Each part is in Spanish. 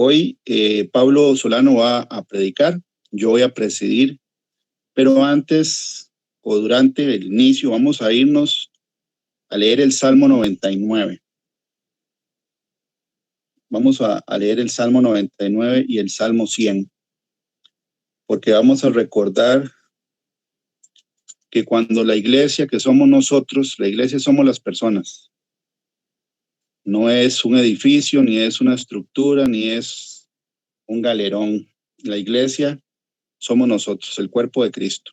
Hoy Pablo Solano va a predicar, yo voy a presidir, pero antes o durante el inicio vamos a irnos a leer el Salmo 99. Vamos a leer el Salmo 99 y el Salmo 100, porque vamos a recordar que cuando la iglesia, que somos nosotros, la iglesia somos las personas. No es un edificio, ni es una estructura, ni es un galerón. La iglesia somos nosotros, el cuerpo de Cristo.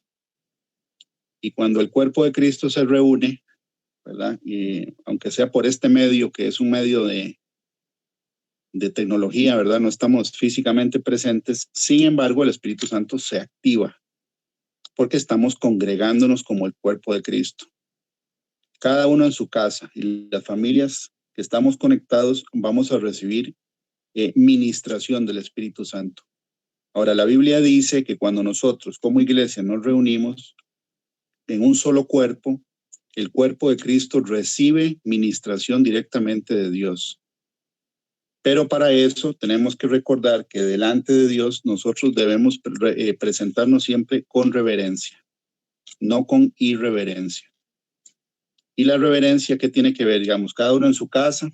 Y cuando el cuerpo de Cristo se reúne, ¿verdad? Y aunque sea por este medio, que es un medio de tecnología, ¿verdad? No estamos físicamente presentes. Sin embargo, el Espíritu Santo se activa porque estamos congregándonos como el cuerpo de Cristo. Cada uno en su casa y las familias que estamos conectados vamos a recibir ministración del Espíritu Santo. Ahora, la Biblia dice que cuando nosotros como iglesia nos reunimos en un solo cuerpo, el cuerpo de Cristo recibe ministración directamente de Dios. Pero para eso tenemos que recordar que delante de Dios nosotros debemos presentarnos siempre con reverencia, no con irreverencia. Y la reverencia, ¿qué tiene que ver? Digamos, cada uno en su casa,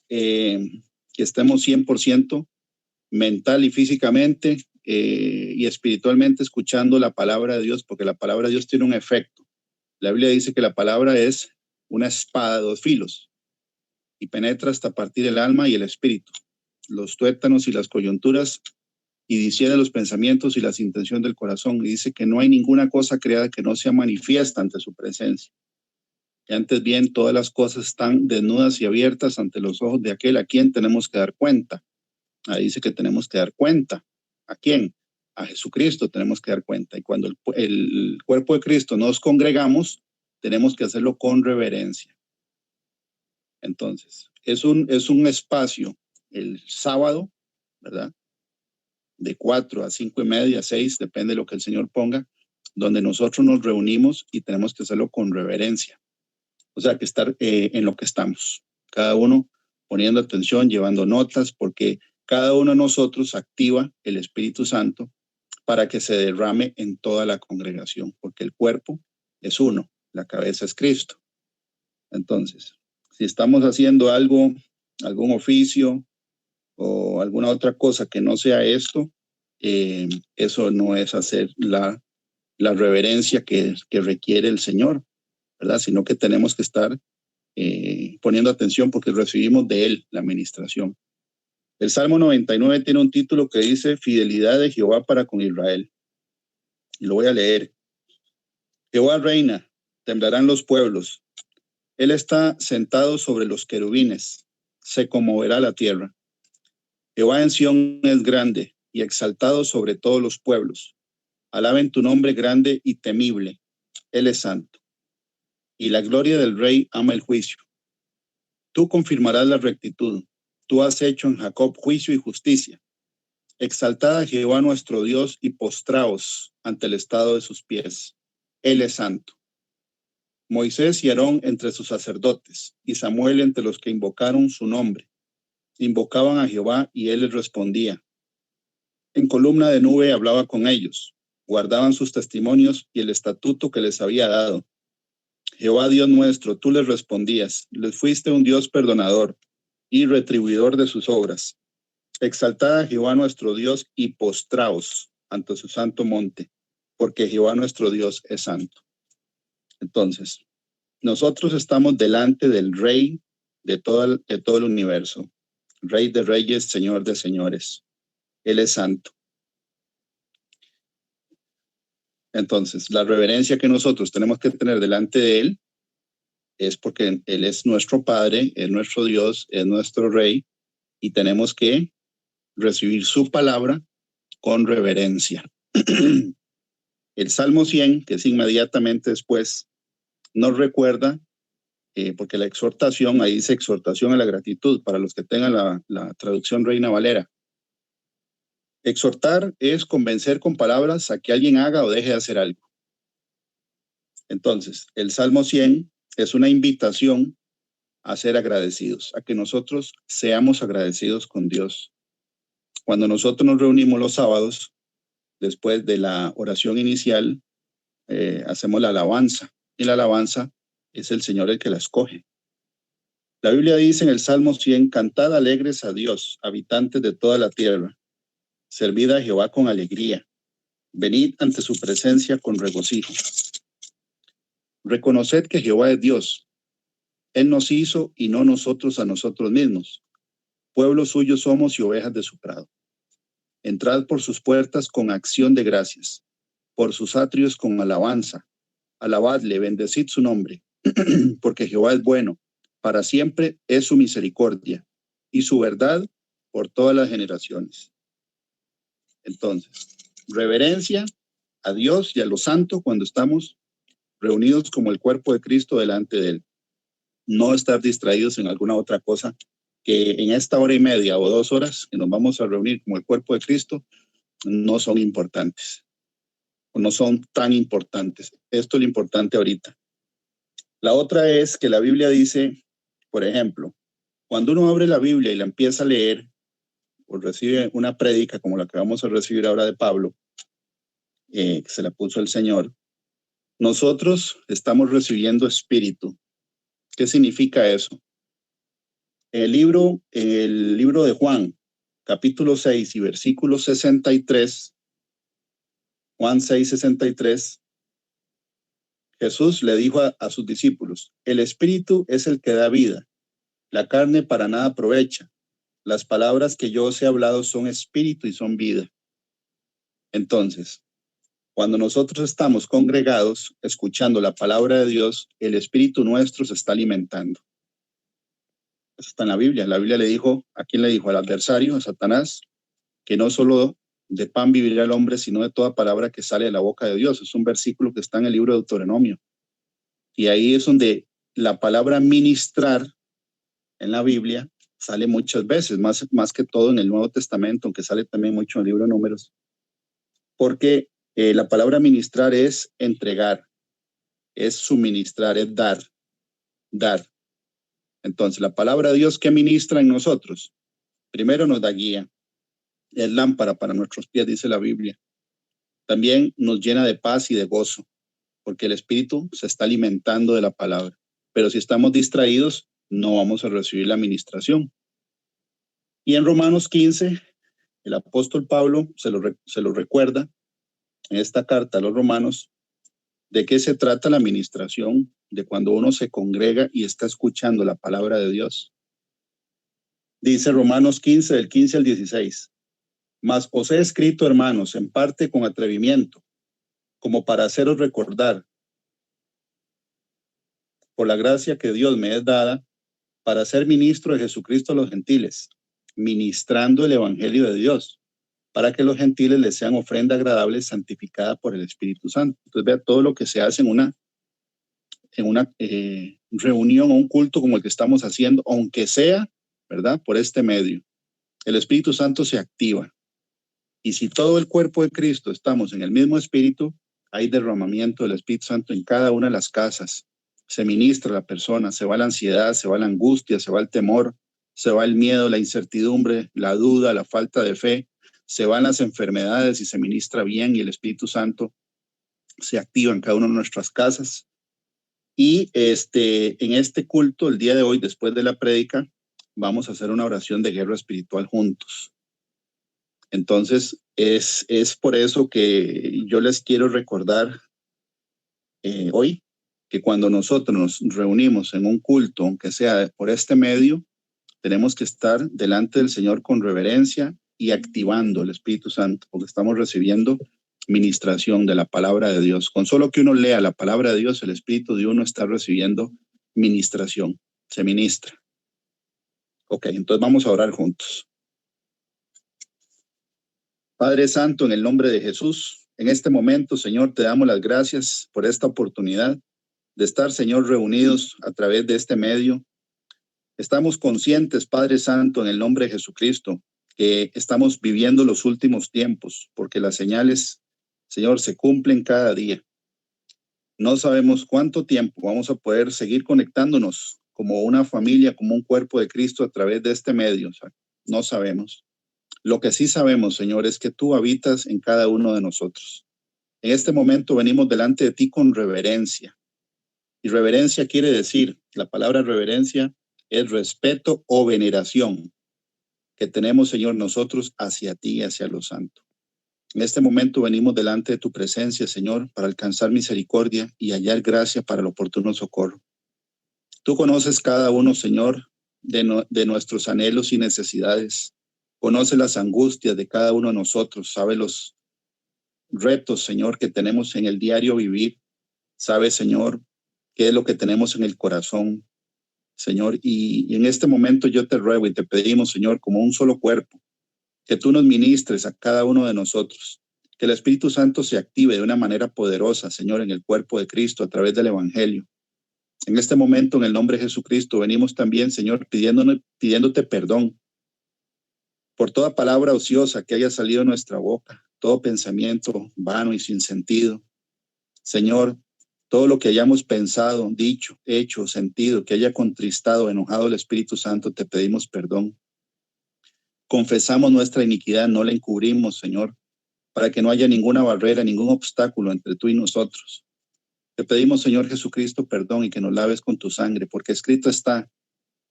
que estemos 100% mental y físicamente y espiritualmente escuchando la palabra de Dios, porque la palabra de Dios tiene un efecto. La Biblia dice que la palabra es una espada de dos filos y penetra hasta partir el alma y el espíritu, los tuétanos y las coyunturas, y discierne los pensamientos y las intenciones del corazón. Y dice que no hay ninguna cosa creada que no sea manifiesta ante su presencia. Y antes bien, todas las cosas están desnudas y abiertas ante los ojos de aquel a quien tenemos que dar cuenta. Ahí dice que tenemos que dar cuenta. ¿A quién? A Jesucristo tenemos que dar cuenta. Y cuando el cuerpo de Cristo nos congregamos, tenemos que hacerlo con reverencia. Entonces, es un espacio el sábado, ¿verdad? De 4 a 5:30, 6, depende de lo que el Señor ponga, donde nosotros nos reunimos y tenemos que hacerlo con reverencia. O sea, que estar en lo que estamos. Cada uno poniendo atención, llevando notas, porque cada uno de nosotros activa el Espíritu Santo para que se derrame en toda la congregación, porque el cuerpo es uno, la cabeza es Cristo. Entonces, si estamos haciendo algo, algún oficio o alguna otra cosa que no sea esto, eso no es hacer la reverencia que requiere el Señor, ¿verdad? Sino que tenemos que estar poniendo atención porque recibimos de Él la administración. El Salmo 99 tiene un título que dice Fidelidad de Jehová para con Israel. Y lo voy a leer. Jehová reina, temblarán los pueblos. Él está sentado sobre los querubines, se conmoverá la tierra. Jehová en Sión es grande y exaltado sobre todos los pueblos. Alaben tu nombre grande y temible. Él es santo. Y la gloria del Rey ama el juicio. Tú confirmarás la rectitud. Tú has hecho en Jacob juicio y justicia. Exaltad a Jehová nuestro Dios y postraos ante el estado de sus pies. Él es santo. Moisés y Aarón entre sus sacerdotes, y Samuel entre los que invocaron su nombre. Invocaban a Jehová y él les respondía. En columna de nube hablaba con ellos. Guardaban sus testimonios y el estatuto que les había dado. Jehová Dios nuestro, tú les respondías. Les fuiste un Dios perdonador y retribuidor de sus obras. Exaltad a Jehová nuestro Dios y postraos ante su santo monte, porque Jehová nuestro Dios es santo. Entonces, nosotros estamos delante del Rey de todo el universo, Rey de reyes, Señor de señores. Él es santo. Entonces, la reverencia que nosotros tenemos que tener delante de Él es porque Él es nuestro Padre, es nuestro Dios, es nuestro Rey, y tenemos que recibir su palabra con reverencia. El Salmo 100, que es inmediatamente después, nos recuerda, porque la exhortación, ahí dice exhortación a la gratitud, para los que tengan la traducción Reina Valera. Exhortar es convencer con palabras a que alguien haga o deje de hacer algo. Entonces, el Salmo 100 es una invitación a ser agradecidos, a que nosotros seamos agradecidos con Dios. Cuando nosotros nos reunimos los sábados, después de la oración inicial, hacemos la alabanza. Y la alabanza es el Señor el que la escoge. La Biblia dice en el Salmo 100, cantad alegres a Dios, habitantes de toda la tierra. Servid a Jehová con alegría. Venid ante su presencia con regocijo. Reconoced que Jehová es Dios. Él nos hizo y no nosotros a nosotros mismos. Pueblo suyo somos y ovejas de su prado. Entrad por sus puertas con acción de gracias, por sus atrios con alabanza. Alabadle, bendecid su nombre, porque Jehová es bueno, para siempre es su misericordia y su verdad por todas las generaciones. Entonces, reverencia a Dios y a los santos cuando estamos reunidos como el cuerpo de Cristo delante de Él. No estar distraídos en alguna otra cosa que en esta hora y media o 2 horas que nos vamos a reunir como el cuerpo de Cristo no son importantes o no son tan importantes. Esto es lo importante ahorita. La otra es que la Biblia dice, por ejemplo, cuando uno abre la Biblia y la empieza a leer o recibe una prédica como la que vamos a recibir ahora de Pablo, que se la puso el Señor, nosotros estamos recibiendo espíritu. ¿Qué significa eso? El libro de Juan, capítulo 6 y versículo 63, Juan 6, 63, Jesús le dijo a sus discípulos, el espíritu es el que da vida, la carne para nada aprovecha. Las palabras que yo os he hablado son espíritu y son vida. Entonces, cuando nosotros estamos congregados, escuchando la palabra de Dios, el espíritu nuestro se está alimentando. Eso está en la Biblia. La Biblia le dijo, ¿a quién le dijo? Al adversario, a Satanás, que no solo de pan vivirá el hombre, sino de toda palabra que sale de la boca de Dios. Es un versículo que está en el libro de Deuteronomio. Y ahí es donde la palabra ministrar en la Biblia sale muchas veces, más que todo en el Nuevo Testamento, aunque sale también mucho en el libro de Números. Porque la palabra ministrar es entregar, es suministrar, es dar. Entonces, la palabra de Dios que ministra en nosotros, primero nos da guía, es lámpara para nuestros pies, dice la Biblia. También nos llena de paz y de gozo, porque el Espíritu se está alimentando de la palabra. Pero si estamos distraídos, no vamos a recibir la ministración. Y en Romanos 15, el apóstol Pablo se lo recuerda en esta carta a los romanos, de qué se trata la ministración, de cuando uno se congrega y está escuchando la palabra de Dios. Dice Romanos 15, del 15 al 16. Mas os he escrito, hermanos, en parte con atrevimiento, como para haceros recordar, por la gracia que Dios me es dada, para ser ministro de Jesucristo a los gentiles, ministrando el evangelio de Dios, para que los gentiles les sean ofrenda agradable, santificada por el Espíritu Santo. Entonces vea todo lo que se hace en una reunión o un culto como el que estamos haciendo, aunque sea, ¿verdad?, por este medio. El Espíritu Santo se activa. Y si todo el cuerpo de Cristo estamos en el mismo espíritu, hay derramamiento del Espíritu Santo en cada una de las casas. Se ministra a la persona, se va la ansiedad, se va la angustia, se va el temor, se va el miedo, la incertidumbre, la duda, la falta de fe, se van las enfermedades y se ministra bien y el Espíritu Santo se activa en cada una de nuestras casas. Y en este culto, el día de hoy, después de la prédica, vamos a hacer una oración de guerra espiritual juntos. Entonces, es por eso que yo les quiero recordar hoy que cuando nosotros nos reunimos en un culto, aunque sea por este medio, tenemos que estar delante del Señor con reverencia y activando el Espíritu Santo, porque estamos recibiendo ministración de la palabra de Dios. Con solo que uno lea la palabra de Dios, el Espíritu de uno está recibiendo ministración, se ministra. Ok, entonces vamos a orar juntos. Padre Santo, en el nombre de Jesús, en este momento, Señor, te damos las gracias por esta oportunidad de estar, Señor, reunidos a través de este medio. Estamos conscientes, Padre Santo, en el nombre de Jesucristo, que estamos viviendo los últimos tiempos, porque las señales, Señor, se cumplen cada día. No sabemos cuánto tiempo vamos a poder seguir conectándonos como una familia, como un cuerpo de Cristo a través de este medio. O sea, no sabemos. Lo que sí sabemos, Señor, es que tú habitas en cada uno de nosotros. En este momento venimos delante de ti con reverencia. Y reverencia quiere decir, la palabra reverencia es respeto o veneración que tenemos, Señor, nosotros hacia ti y hacia lo santo. En este momento venimos delante de tu presencia, Señor, para alcanzar misericordia y hallar gracia para el oportuno socorro. Tú conoces cada uno, Señor, de nuestros anhelos y necesidades. Conoce las angustias de cada uno de nosotros. Sabe los retos, Señor, que tenemos en el diario vivir. Sabe, Señor, qué es lo que tenemos en el corazón, Señor. Y en este momento yo te ruego y te pedimos, Señor, como un solo cuerpo, que tú nos ministres a cada uno de nosotros. Que el Espíritu Santo se active de una manera poderosa, Señor, en el cuerpo de Cristo a través del Evangelio. En este momento, en el nombre de Jesucristo, venimos también, Señor, pidiéndote perdón por toda palabra ociosa que haya salido de nuestra boca, todo pensamiento vano y sin sentido. Señor, todo lo que hayamos pensado, dicho, hecho, sentido, que haya contristado, enojado al Espíritu Santo, te pedimos perdón. Confesamos nuestra iniquidad, no la encubrimos, Señor, para que no haya ninguna barrera, ningún obstáculo entre tú y nosotros. Te pedimos, Señor Jesucristo, perdón y que nos laves con tu sangre, porque escrito está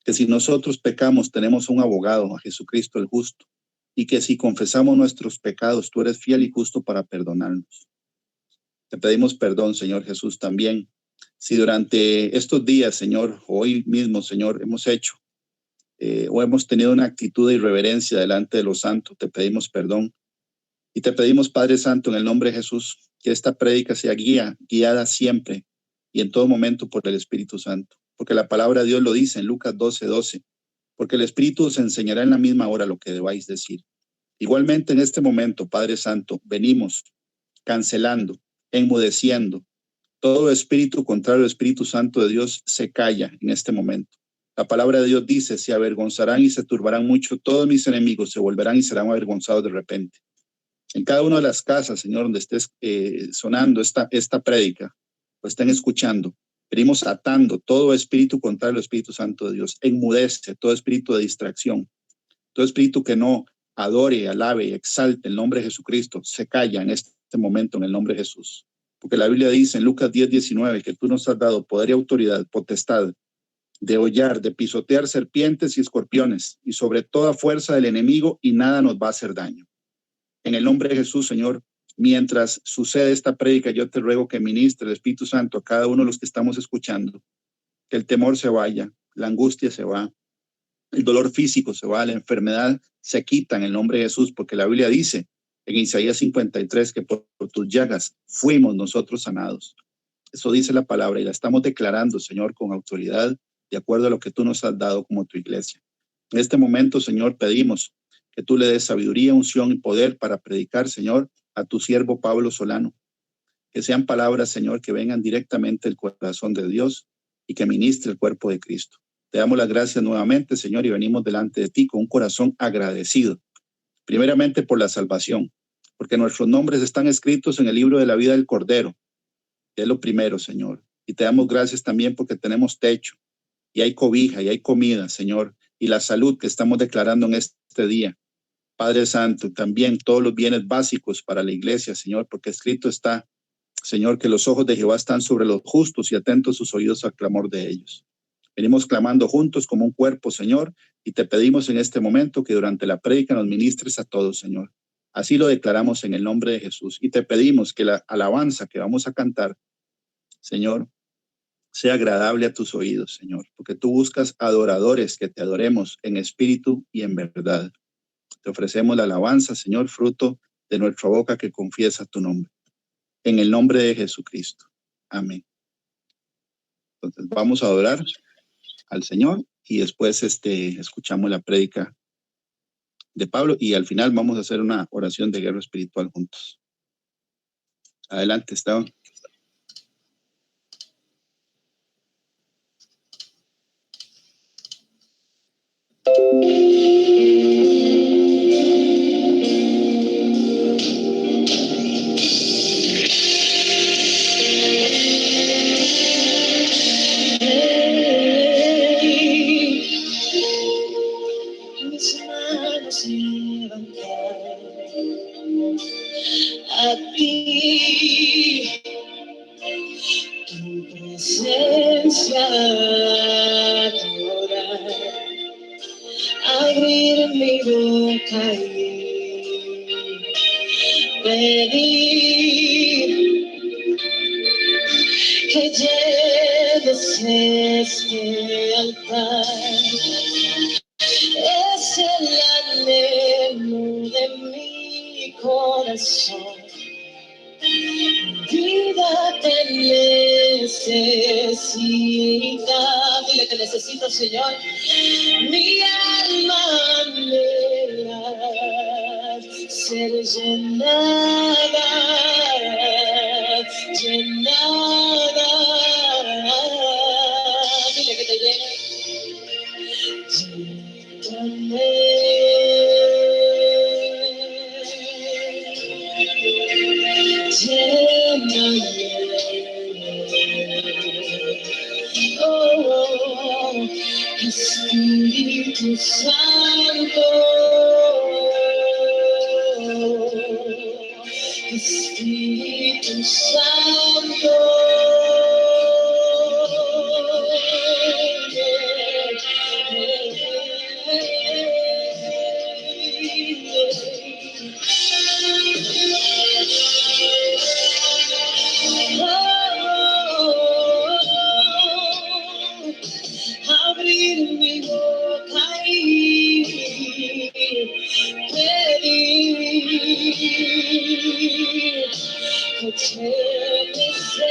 que si nosotros pecamos, tenemos un abogado, a Jesucristo el justo, y que si confesamos nuestros pecados, tú eres fiel y justo para perdonarnos. Te pedimos perdón, Señor Jesús, también. Si durante estos días, Señor, hoy mismo, Señor, hemos hecho o hemos tenido una actitud de irreverencia delante de los santos, te pedimos perdón. Y te pedimos, Padre Santo, en el nombre de Jesús, que esta prédica sea guiada siempre y en todo momento por el Espíritu Santo. Porque la palabra de Dios lo dice en Lucas 12:12. Porque el Espíritu os enseñará en la misma hora lo que debáis decir. Igualmente en este momento, Padre Santo, venimos cancelando, enmudeciendo. Todo espíritu contrario al Espíritu Santo de Dios se calla en este momento. La palabra de Dios dice, se avergonzarán y se turbarán mucho, todos mis enemigos se volverán y serán avergonzados de repente. En cada una de las casas, Señor, donde estés sonando esta prédica, o estén escuchando, venimos atando todo espíritu contrario al Espíritu Santo de Dios. Enmudece todo espíritu de distracción, todo espíritu que no adore, alabe y exalte el nombre de Jesucristo, se calla en este momento en el nombre de Jesús. Porque la Biblia dice en Lucas 10:19 que tú nos has dado poder y autoridad, potestad de hollar, de pisotear serpientes y escorpiones y sobre toda fuerza del enemigo y nada nos va a hacer daño. En el nombre de Jesús, Señor, mientras sucede esta prédica, yo te ruego que ministre el Espíritu Santo a cada uno de los que estamos escuchando, que el temor se vaya, la angustia se va, el dolor físico se va, la enfermedad se quita en el nombre de Jesús, porque la Biblia dice en Isaías 53 que por tus llagas fuimos nosotros sanados. Eso dice la palabra y la estamos declarando, Señor, con autoridad, de acuerdo a lo que tú nos has dado como tu iglesia. En este momento, Señor, pedimos que tú le des sabiduría, unción y poder para predicar, Señor, a tu siervo Pablo Solano. Que sean palabras, Señor, que vengan directamente del corazón de Dios y que ministre el cuerpo de Cristo. Te damos las gracias nuevamente, Señor, y venimos delante de ti con un corazón agradecido. Primeramente por la salvación, porque nuestros nombres están escritos en el libro de la vida del Cordero. Es lo primero, Señor. Y te damos gracias también porque tenemos techo y hay cobija y hay comida, Señor, y la salud que estamos declarando en este día. Padre Santo, también todos los bienes básicos para la iglesia, Señor, porque escrito está, Señor, que los ojos de Jehová están sobre los justos y atentos sus oídos al clamor de ellos. Venimos clamando juntos como un cuerpo, Señor, y te pedimos en este momento que durante la prédica nos ministres a todos, Señor. Así lo declaramos en el nombre de Jesús y te pedimos que la alabanza que vamos a cantar, Señor, sea agradable a tus oídos, Señor, porque tú buscas adoradores que te adoremos en espíritu y en verdad. Te ofrecemos la alabanza, Señor, fruto de nuestra boca que confiesa tu nombre. En el nombre de Jesucristo. Amén. Entonces vamos a adorar al Señor y después escuchamos la prédica de Pablo y al final vamos a hacer una oración de guerra espiritual juntos. Adelante, Esteban. Mis manos y levantar a ti, tu presencia adorar, abrir mi boca y pedir que lleves este altar. Es el anhelo de mi corazón. Vida te necesita. Dile que necesito, Señor. Mi alma anhela ser llenada, llenada. Dile que te llene. Oh, Espíritu Santo, Espíritu Santo. Abrir mi boca y pedir que llenes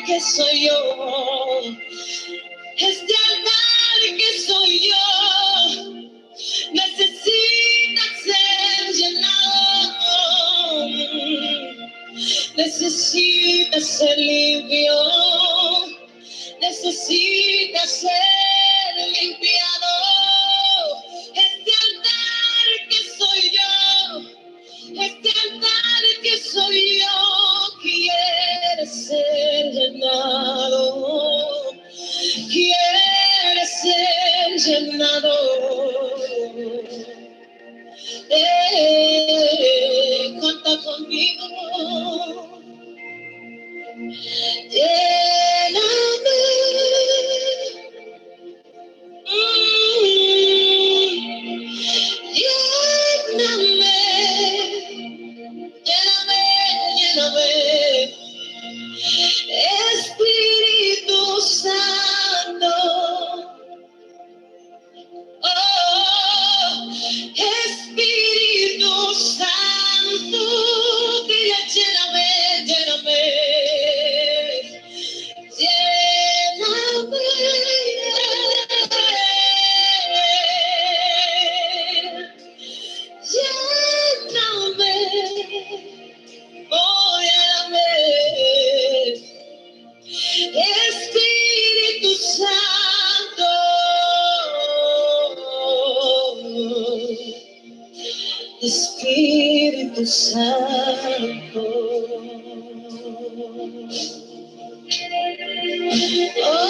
que soy yo, este altar que soy yo, necesita ser llenado, necesita ser limpio, necesita ser limpiado. Este altar que soy yo, este altar que soy yo, quiere ser llenado, quiere ser llenado. Canta conmigo, lléname. Lléname, lléname, lléname, Espíritu Santo. Oh, Espíritu Santo, dile, lléname, lléname, lléname. Lléname, oh, lléname, Espíritu Santo, Espíritu Santo. Oh,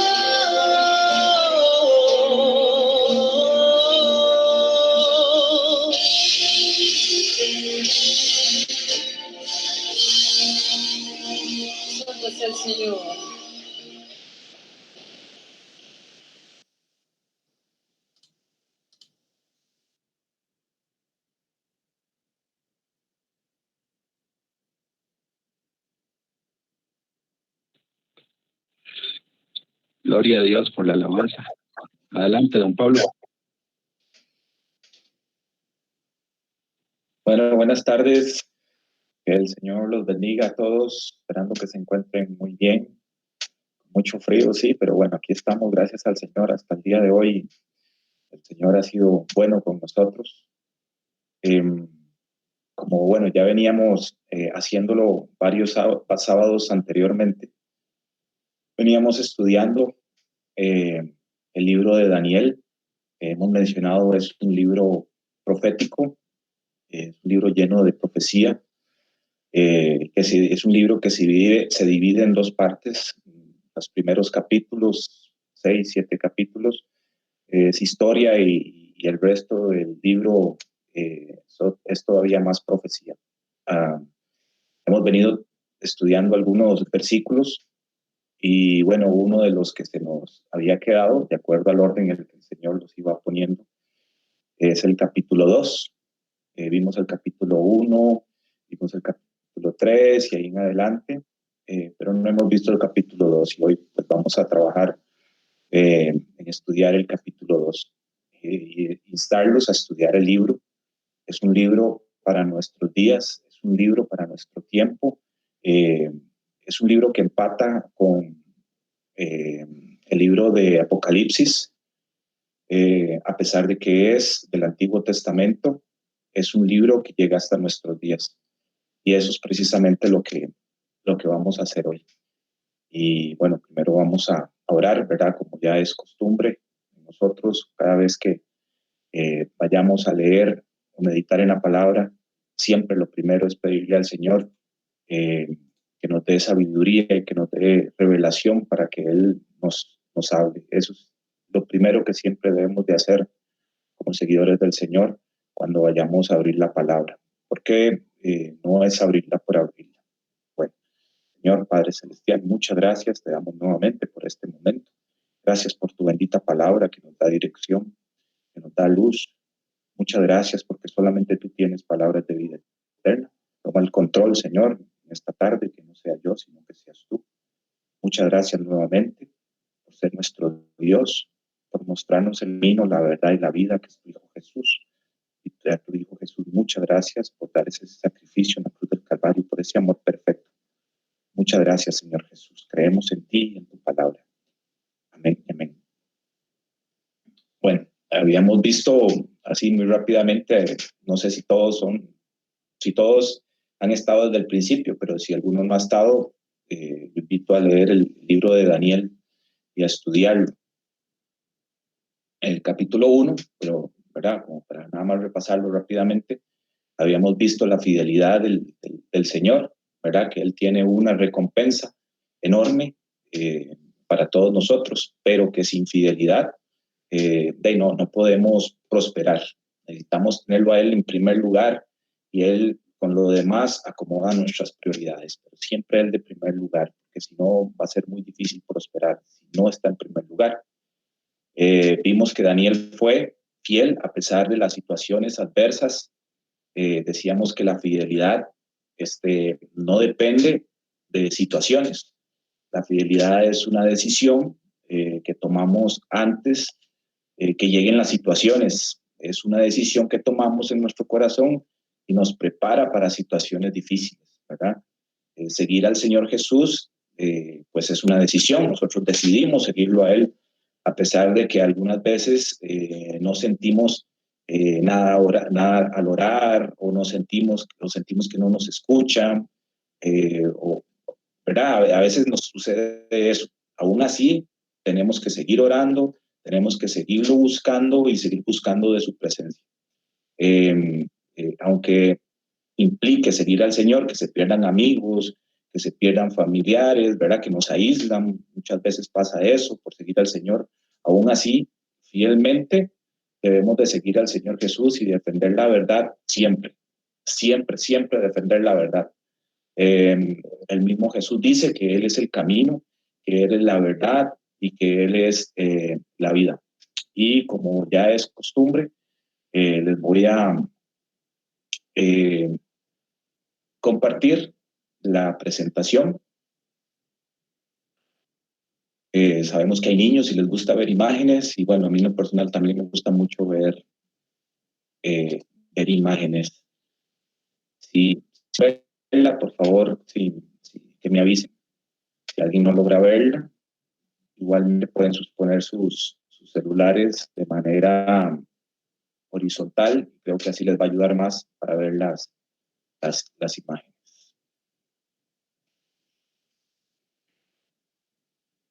santo es el Señor. Gloria a Dios por la alabanza. Adelante, don Pablo. Bueno, buenas tardes. Que el Señor los bendiga a todos, esperando que se encuentren muy bien. Mucho frío, sí, pero bueno, aquí estamos, gracias al Señor. Hasta el día de hoy, el Señor ha sido bueno con nosotros. Como bueno, ya veníamos haciéndolo varios sábados anteriormente, veníamos estudiando el libro de Daniel. Hemos mencionado, es un libro profético, es un libro lleno de profecía. Es un libro que se divide en dos partes. Los primeros capítulos, 6, 7 capítulos, es historia y el resto del libro es todavía más profecía. Hemos venido estudiando algunos versículos y bueno, uno de los que se nos había quedado, de acuerdo al orden en el que el Señor los iba poniendo, es el capítulo 2. Vimos el capítulo 1, vimos el capítulo 3 y ahí en adelante, pero no hemos visto el capítulo 2 y hoy pues vamos a trabajar en estudiar el capítulo 2 y instarlos a estudiar el libro. Es un libro para nuestros días, es un libro para nuestro tiempo, es un libro que empata con el libro de Apocalipsis, a pesar de que es del Antiguo Testamento. Es un libro que llega hasta nuestros días. Y eso es precisamente lo que vamos a hacer hoy. Y bueno, primero vamos a orar, ¿verdad? Como ya es costumbre nosotros, cada vez que vayamos a leer o meditar en la palabra, siempre lo primero es pedirle al Señor que nos dé sabiduría y que nos dé revelación para que Él nos hable. Eso es lo primero que siempre debemos de hacer como seguidores del Señor cuando vayamos a abrir la palabra, porque no es abrirla por abrirla. Bueno, Señor Padre Celestial, muchas gracias, te damos nuevamente por este momento. Gracias por tu bendita palabra que nos da dirección, que nos da luz. Muchas gracias porque solamente tú tienes palabras de vida eterna. Toma el control, Señor, en esta tarde, que no sea yo, sino que seas tú. Muchas gracias nuevamente por ser nuestro Dios, por mostrarnos el camino, la verdad y la vida, que es tu Hijo Jesús. Y a tu Hijo Jesús, muchas gracias por dar ese sacrificio en la cruz del Calvario, por ese amor perfecto. Muchas gracias, Señor Jesús. creemos en ti y en tu palabra. Amén, amén. Bueno, habíamos visto así muy rápidamente, no sé si todos han estado desde el principio, pero si alguno no ha estado, invito a leer el libro de Daniel y a estudiarlo. El capítulo 1, pero ¿verdad? Como para nada más repasarlo rápidamente, habíamos visto la fidelidad del Señor, ¿verdad? Que Él tiene una recompensa enorme para todos nosotros, pero que sin fidelidad no podemos prosperar. Necesitamos tenerlo a Él en primer lugar y Él con lo demás acomoda nuestras prioridades, pero siempre Él de primer lugar, porque si no va a ser muy difícil prosperar si no está en primer lugar. Vimos que Daniel fue fiel a pesar de las situaciones adversas. Decíamos que la fidelidad no depende de situaciones. La fidelidad es una decisión que tomamos antes que lleguen las situaciones. Es una decisión que tomamos en nuestro corazón y nos prepara para situaciones difíciles, ¿verdad? Seguir al Señor Jesús, pues es una decisión. Nosotros decidimos seguirlo a Él, a pesar de que algunas veces no sentimos nada al orar, o sentimos que no nos escuchan, ¿verdad? A veces nos sucede eso. Aún así, tenemos que seguir orando, tenemos que seguirlo buscando y seguir buscando de su presencia. Aunque implique seguir al Señor, que se pierdan amigos, que se pierdan familiares, ¿verdad? Que nos aíslan, muchas veces pasa eso por seguir al Señor. Aún así, fielmente debemos de seguir al Señor Jesús y defender la verdad siempre, siempre, siempre defender la verdad. El mismo Jesús dice que Él es el camino, que Él es la verdad y que Él es la vida. Y como ya es costumbre, les voy a compartir la presentación. Sabemos que hay niños y les gusta ver imágenes, y bueno, a mí en lo personal también me gusta mucho ver imágenes. Si verla, por favor, que me avisen. Si alguien no logra verla, igual me pueden poner sus celulares de manera horizontal. Creo que así les va a ayudar más para ver las imágenes.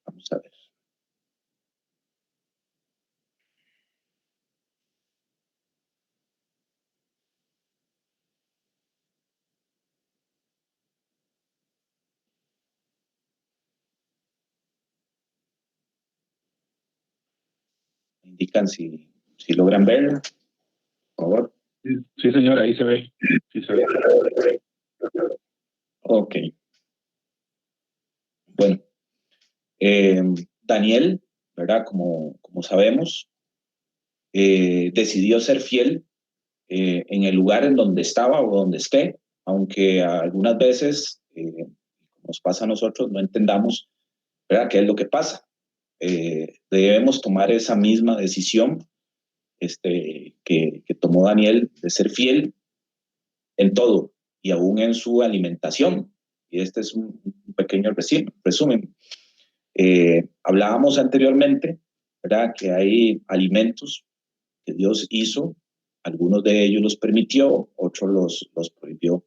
Vamos a ver. Indican si logran verla, por favor. Sí, señor, ahí se ve. Sí, se ve. Ok. Bueno, Daniel, ¿verdad? Como sabemos, decidió ser fiel en el lugar en donde estaba o donde esté, aunque algunas veces, como nos pasa a nosotros, no entendamos, ¿verdad?, qué es lo que pasa. Debemos tomar esa misma decisión que tomó Daniel, de ser fiel en todo y aún en su alimentación. Y este es un pequeño resumen. Hablábamos anteriormente, ¿verdad?, que hay alimentos que Dios hizo, algunos de ellos los permitió, otros los prohibió.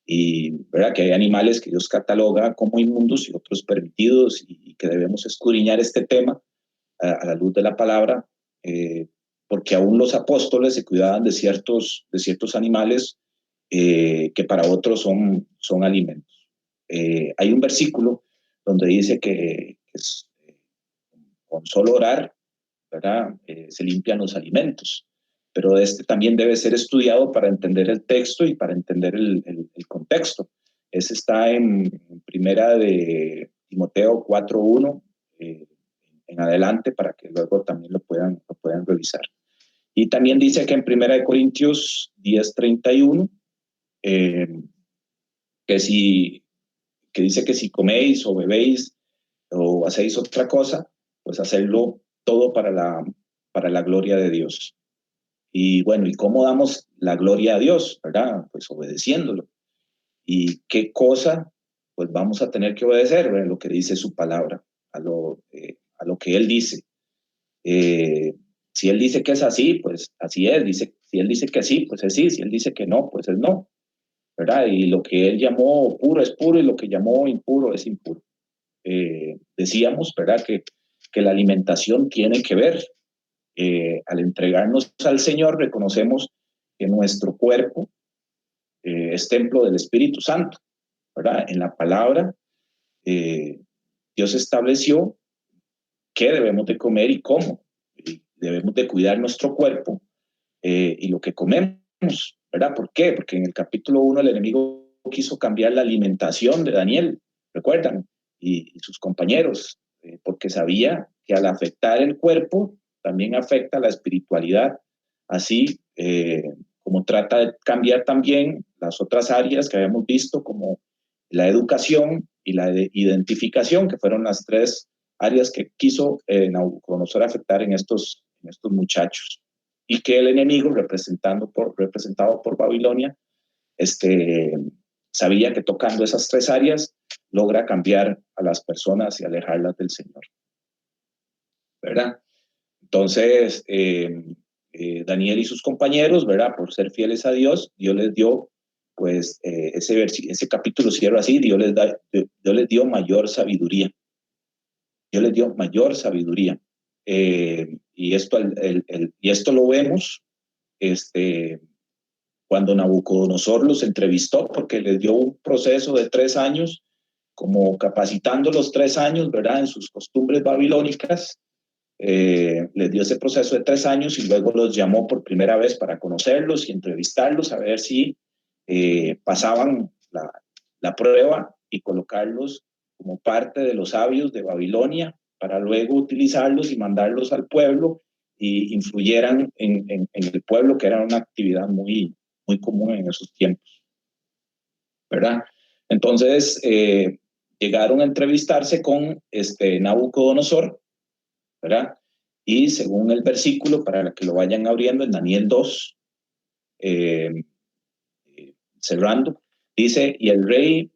Y ¿verdad?, que hay animales que Dios cataloga como inmundos y otros permitidos, y que debemos escudriñar este tema a la luz de la palabra, porque aún los apóstoles se cuidaban de ciertos animales que para otros son alimentos. Hay un versículo donde dice que con solo orar, ¿verdad?, se limpian los alimentos, pero también debe ser estudiado para entender el texto y para entender el contexto. Ese está en primera de Timoteo 4:1 en adelante, para que luego también lo puedan revisar. Y también dice que en primera de Corintios 10:31 que dice que si coméis o bebéis o hacéis otra cosa, pues hacerlo todo para la gloria de Dios. Y bueno, ¿y cómo damos la gloria a Dios, verdad? Pues obedeciéndolo. ¿Y qué cosa pues vamos a tener que obedecer en lo que dice su palabra, a lo que Él dice. Si Él dice que es así, pues así es. Si Él dice que sí, pues es sí. Si Él dice que no, pues es no, ¿verdad? Y lo que Él llamó puro es puro y lo que llamó impuro es impuro. Decíamos, ¿verdad? Que la alimentación tiene que ver. Al entregarnos al Señor, reconocemos que nuestro cuerpo es templo del Espíritu Santo, ¿verdad? En la palabra, Dios estableció qué debemos de comer y cómo. Y debemos de cuidar nuestro cuerpo y lo que comemos, ¿verdad? ¿Por qué? Porque en el capítulo 1 el enemigo quiso cambiar la alimentación de Daniel, ¿recuerdan? Y sus compañeros, porque sabía que al afectar el cuerpo también afecta la espiritualidad, así como trata de cambiar también las otras áreas que habíamos visto, como la educación y la identificación, que fueron las tres áreas que quiso Nabucodonosor afectar en estos muchachos, y que el enemigo, representado por Babilonia, sabía que tocando esas tres áreas logra cambiar a las personas y alejarlas del Señor, ¿verdad? Entonces, Daniel y sus compañeros, ¿verdad? Por ser fieles a Dios, Dios les dio, pues, ese capítulo cierra así, Dios les dio mayor sabiduría. Dios les dio mayor sabiduría. Y esto lo vemos cuando Nabucodonosor los entrevistó, porque les dio un proceso de 3 años, como capacitando los 3 años, ¿verdad? En sus costumbres babilónicas. Les dio ese proceso de 3 años y luego los llamó por primera vez para conocerlos y entrevistarlos, a ver si pasaban la prueba y colocarlos como parte de los sabios de Babilonia, para luego utilizarlos y mandarlos al pueblo y influyeran en el pueblo, que era una actividad muy, muy común en esos tiempos, ¿verdad? Entonces, llegaron a entrevistarse con Nabucodonosor, ¿verdad? Y según el versículo, para que lo vayan abriendo, en Daniel 2, cerrando, dice, y el rey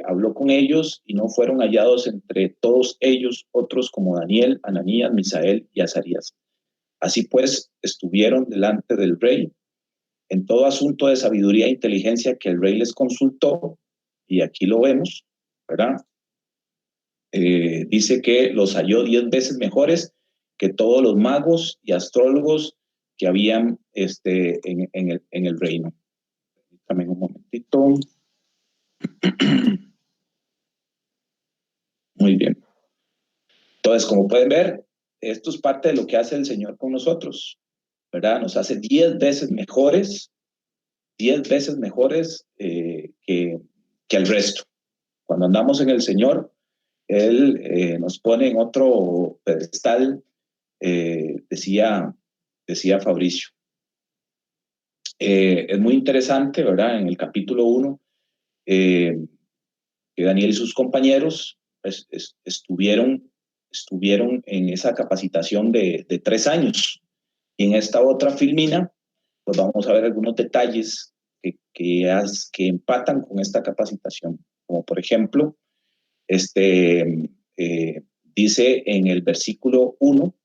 habló con ellos y no fueron hallados entre todos ellos otros como Daniel, Ananías, Misael y Azarías. Así pues, estuvieron delante del rey en todo asunto de sabiduría e inteligencia que el rey les consultó, y aquí lo vemos, ¿verdad? Dice que los halló 10 veces mejores que todos los magos y astrólogos que habían en el reino. También un momentito. Muy bien. Entonces, como pueden ver, esto es parte de lo que hace el Señor con nosotros, ¿verdad? Nos hace 10 veces mejores, 10 veces mejores que el resto. Cuando andamos en el Señor, Él nos pone en otro pedestal, decía Fabricio. Es muy interesante, ¿verdad? En el capítulo 1, que Daniel y sus compañeros pues, estuvieron en esa capacitación de 3 años. Y en esta otra filmina, pues vamos a ver algunos detalles que empatan con esta capacitación. Como por ejemplo, dice en el versículo 1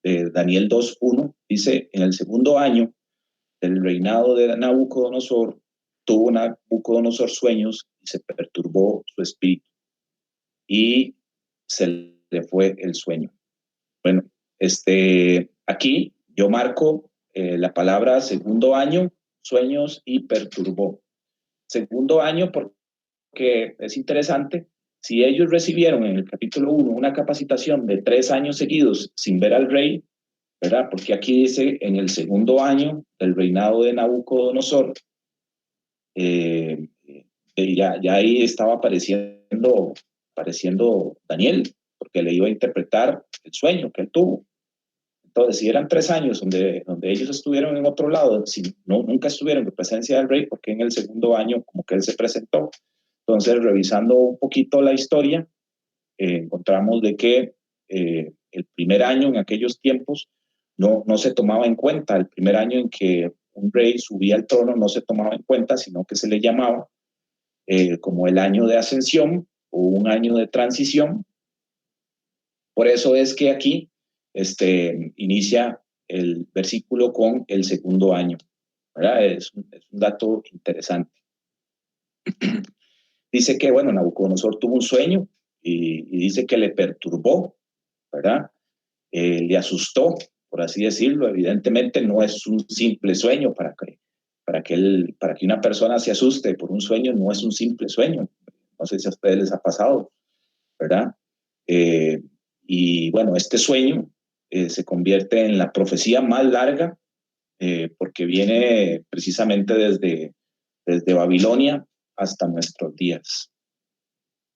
de Daniel 2:1, dice, en el segundo año del reinado de Nabucodonosor, tuvo Nabucodonosor sueños y se perturbó su espíritu y se le fue el sueño. Bueno, aquí yo marco la palabra segundo año, sueños y perturbó. Segundo año porque es interesante, si ellos recibieron en el capítulo 1 una capacitación de 3 años seguidos sin ver al rey, ¿verdad? Porque aquí dice en el segundo año del reinado de Nabucodonosor, ya ahí estaba apareciendo Daniel, porque le iba a interpretar el sueño que él tuvo. Entonces, si eran 3 años donde ellos estuvieron en otro lado, nunca estuvieron en presencia del rey, porque en el segundo año como que él se presentó. Entonces, revisando un poquito la historia, encontramos de que el primer año en aquellos tiempos no se tomaba en cuenta. El primer año en que un rey subía al trono no se tomaba en cuenta, sino que se le llamaba como el año de ascensión o un año de transición. Por eso es que aquí inicia el versículo con el segundo año, ¿verdad? Es un dato interesante. Dice que, bueno, Nabucodonosor tuvo un sueño y dice que le perturbó, ¿verdad? Le asustó, por así decirlo. Evidentemente no es un simple sueño para que una persona se asuste por un sueño, no es un simple sueño. No sé si a ustedes les ha pasado, ¿verdad? Y bueno, este sueño se convierte en la profecía más larga porque viene precisamente desde Babilonia hasta nuestros días.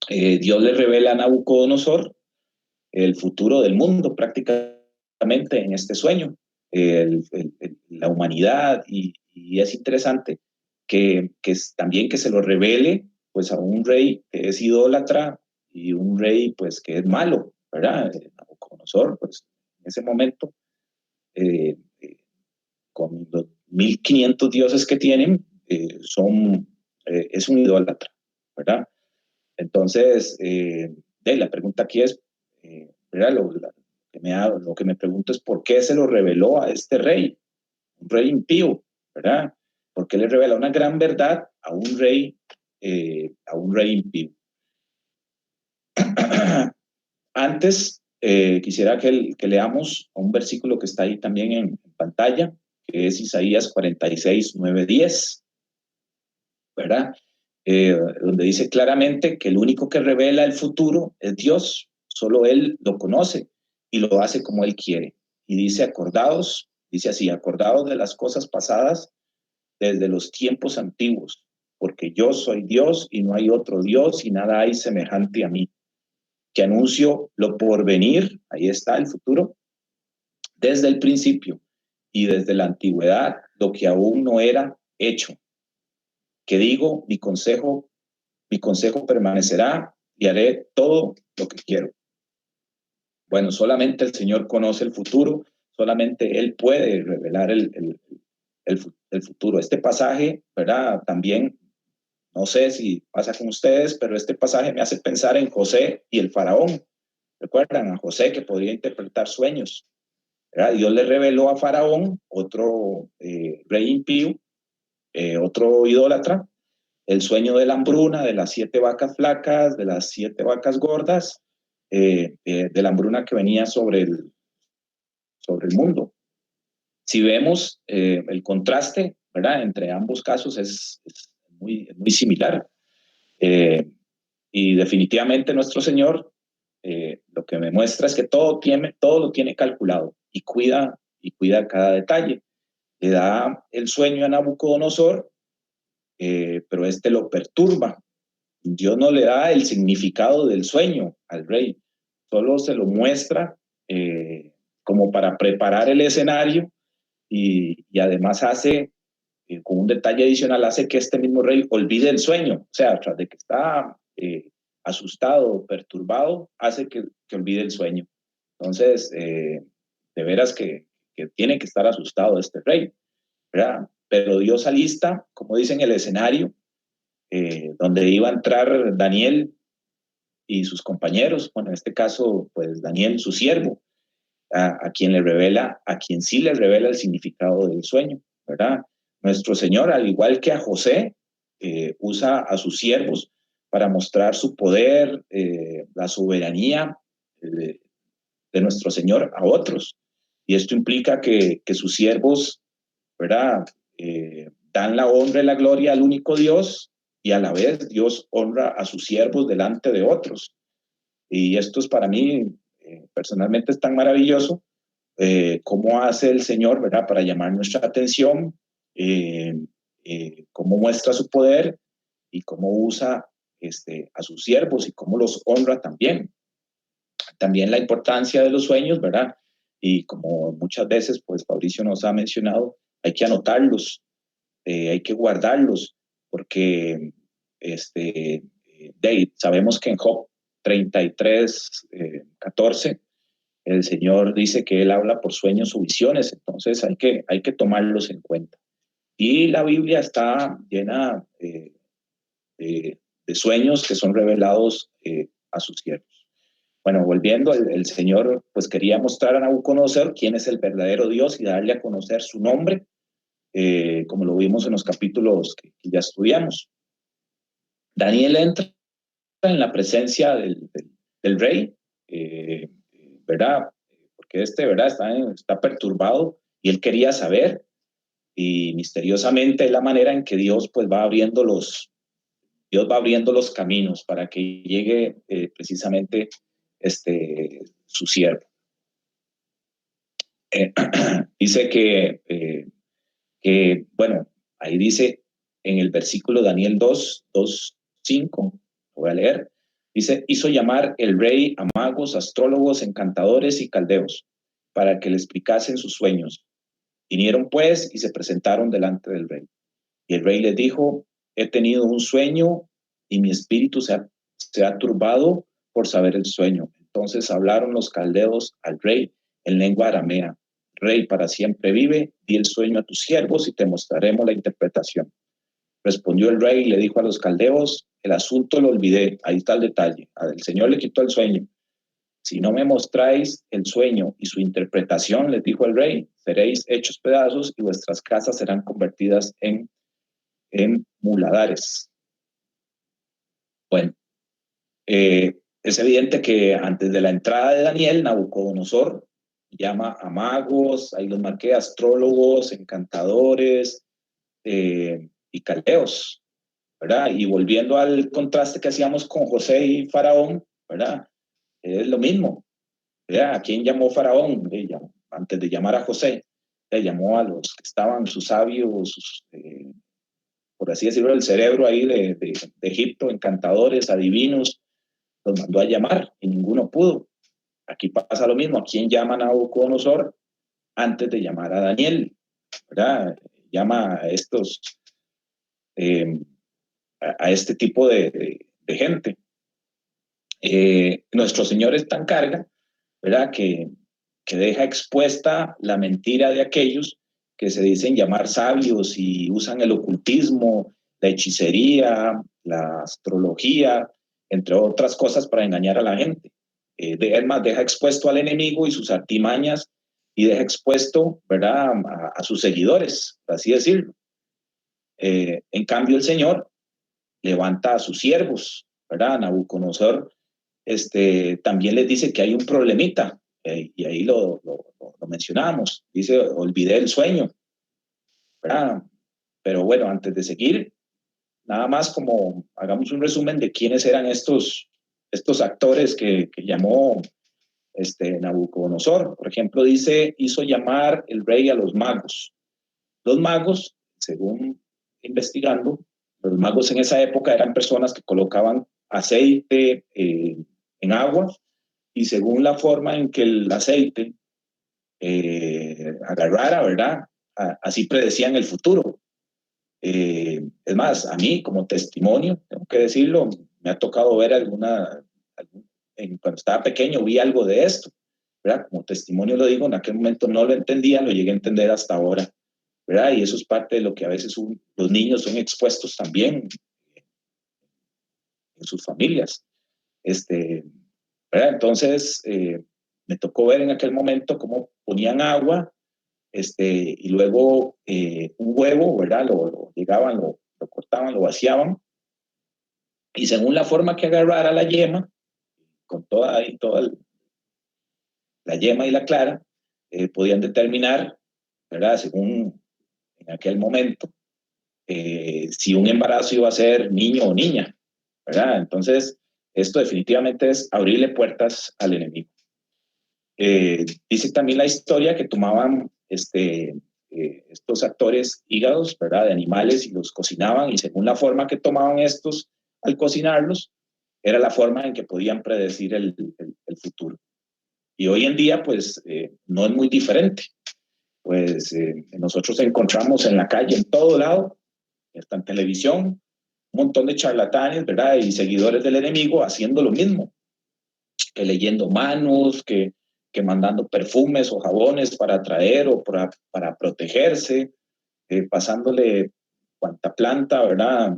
Dios le revela a Nabucodonosor el futuro del mundo prácticamente en este sueño, la humanidad, y es interesante también que se lo revele pues a un rey que es idólatra y un rey pues que es malo, ¿verdad? Nabucodonosor, pues en ese momento, con los 1500 dioses que tienen, es un idólatra, ¿verdad? Entonces, la pregunta aquí es, ¿verdad? Lo que me pregunto es por qué se lo reveló a este rey, un rey impío, ¿verdad? ¿Por qué le revela una gran verdad a un rey impío? Antes, quisiera que leamos un versículo que está ahí también en pantalla, que es Isaías 46, 9, 10, ¿verdad? Donde dice claramente que el único que revela el futuro es Dios, solo Él lo conoce y lo hace como Él quiere. Y dice acordados de las cosas pasadas desde los tiempos antiguos, porque yo soy Dios y no hay otro Dios y nada hay semejante a mí, que anuncio lo por venir, ahí está el futuro, desde el principio y desde la antigüedad, lo que aún no era hecho. Que digo, mi consejo permanecerá y haré todo lo que quiero. Bueno, solamente el Señor conoce el futuro, solamente Él puede revelar el futuro. Este pasaje, ¿verdad? También, no sé si pasa con ustedes, pero este pasaje me hace pensar en José y el faraón. ¿Recuerdan a José que podía interpretar sueños? ¿Verdad? Dios le reveló a Faraón, otro rey impío, otro idólatra, el sueño de la hambruna, de las 7 vacas flacas, de las 7 vacas gordas, de la hambruna que venía sobre el mundo. Si vemos el contraste, ¿verdad? Entre ambos casos es muy similar. Y definitivamente nuestro Señor lo que me muestra es que todo lo tiene calculado y cuida cada detalle. Le da el sueño a Nabucodonosor, pero este lo perturba. Dios no le da el significado del sueño al rey, solo se lo muestra como para preparar el escenario y además hace, con un detalle adicional, hace que este mismo rey olvide el sueño. O sea, tras de que está asustado, perturbado, hace que olvide el sueño. Entonces, de veras que tiene que estar asustado este rey, ¿verdad? Pero Dios alista, como dice en el escenario, donde iba a entrar Daniel y sus compañeros, bueno, en este caso, pues Daniel, su siervo, a quien sí le revela el significado del sueño, ¿verdad? Nuestro Señor, al igual que a José, usa a sus siervos para mostrar su poder, la soberanía de nuestro Señor a otros. Y esto implica que sus siervos, ¿verdad? Dan la honra y la gloria al único Dios, y a la vez Dios honra a sus siervos delante de otros. Y esto es para mí, personalmente, es tan maravilloso cómo hace el Señor, ¿verdad? Para llamar nuestra atención, cómo muestra su poder y cómo usa a sus siervos y cómo los honra también. También la importancia de los sueños, ¿verdad? Y como muchas veces, pues Fabricio nos ha mencionado, hay que anotarlos, hay que guardarlos, porque sabemos que en Job 33, 14, el Señor dice que Él habla por sueños o visiones, entonces hay que tomarlos en cuenta. Y la Biblia está llena de sueños que son revelados a sus siervos. Bueno, volviendo, el Señor pues quería mostrar a Nabucodonosor quién es el verdadero Dios y darle a conocer su nombre, como lo vimos en los capítulos que ya estudiamos. Daniel entra en la presencia del rey, ¿verdad? Porque ¿verdad? Está perturbado y él quería saber, y misteriosamente es la manera en que Dios pues va abriendo los caminos para que llegue precisamente su siervo. Dice que, bueno, ahí dice en el versículo Daniel 2:5, voy a leer, dice, hizo llamar el rey a magos, astrólogos, encantadores y caldeos, para que le explicasen sus sueños. Vinieron pues y se presentaron delante del rey. Y el rey les dijo, he tenido un sueño y mi espíritu se ha turbado por saber el sueño. Entonces hablaron los caldeos al rey en lengua aramea. Rey, para siempre vive, di el sueño a tus siervos y te mostraremos la interpretación. Respondió el rey y le dijo a los caldeos, el asunto lo olvidé, ahí está el detalle. El Señor le quitó el sueño. Si no me mostráis el sueño y su interpretación, les dijo el rey, seréis hechos pedazos y vuestras casas serán convertidas en muladares. Bueno, es evidente que antes de la entrada de Daniel, Nabucodonosor llama a magos, ahí los marqué, astrólogos, encantadores y caldeos, ¿verdad? Y volviendo al contraste que hacíamos con José y Faraón, ¿verdad? Es lo mismo, ¿verdad? ¿A quién llamó Faraón? Antes de llamar a José, llamó a los que estaban sus sabios, por así decirlo, el cerebro ahí de Egipto, encantadores, adivinos, los mandó a llamar y ninguno pudo. Aquí pasa lo mismo. ¿A quién llaman a Nabucodonosor antes de llamar a Daniel? ¿Verdad? Llama a estos, a este tipo de gente. Nuestro Señor es tan carga, ¿verdad? Que deja expuesta la mentira de aquellos que se dicen llamar sabios y usan el ocultismo, la hechicería, la astrología, entre otras cosas para engañar a la gente. Además, deja expuesto al enemigo y sus artimañas y deja expuesto, ¿verdad?, a sus seguidores, por así decirlo. En cambio, el Señor levanta a sus siervos, ¿verdad? Nabucodonosor también les dice que hay un problemita, y ahí lo mencionamos. Dice, olvidé el sueño, ¿verdad? Pero bueno, antes de seguir, nada más como hagamos un resumen de quiénes eran estos actores que llamó Nabucodonosor. Por ejemplo, dice, hizo llamar el rey a los magos. Los magos, según investigando, los magos en esa época eran personas que colocaban aceite en agua y según la forma en que el aceite agarrara, ¿verdad? Así predecían el futuro. Es más, a mí como testimonio, tengo que decirlo, me ha tocado ver cuando estaba pequeño vi algo de esto, ¿verdad? Como testimonio lo digo, en aquel momento no lo entendía, lo llegué a entender hasta ahora, ¿verdad? Y eso es parte de lo que a veces los niños son expuestos también en sus familias. ¿Verdad? Entonces, me tocó ver en aquel momento cómo ponían agua, y luego un huevo, ¿verdad? Lo llegaban, lo cortaban, lo vaciaban, y según la forma que agarrara la yema, con toda la yema y la clara, podían determinar, ¿verdad? Según en aquel momento, si un embarazo iba a ser niño o niña, ¿verdad? Entonces, esto definitivamente es abrirle puertas al enemigo. Dice también la historia que tomaban estos actores hígados, ¿verdad?, de animales y los cocinaban, y según la forma que tomaban estos al cocinarlos, era la forma en que podían predecir el futuro. Y hoy en día, pues, no es muy diferente. Pues nosotros encontramos en la calle, en todo lado, hasta en televisión, un montón de charlatanes, ¿verdad?, y seguidores del enemigo haciendo lo mismo, que leyendo manos, que mandando perfumes o jabones para atraer o para protegerse, pasándole cuánta planta, ¿verdad?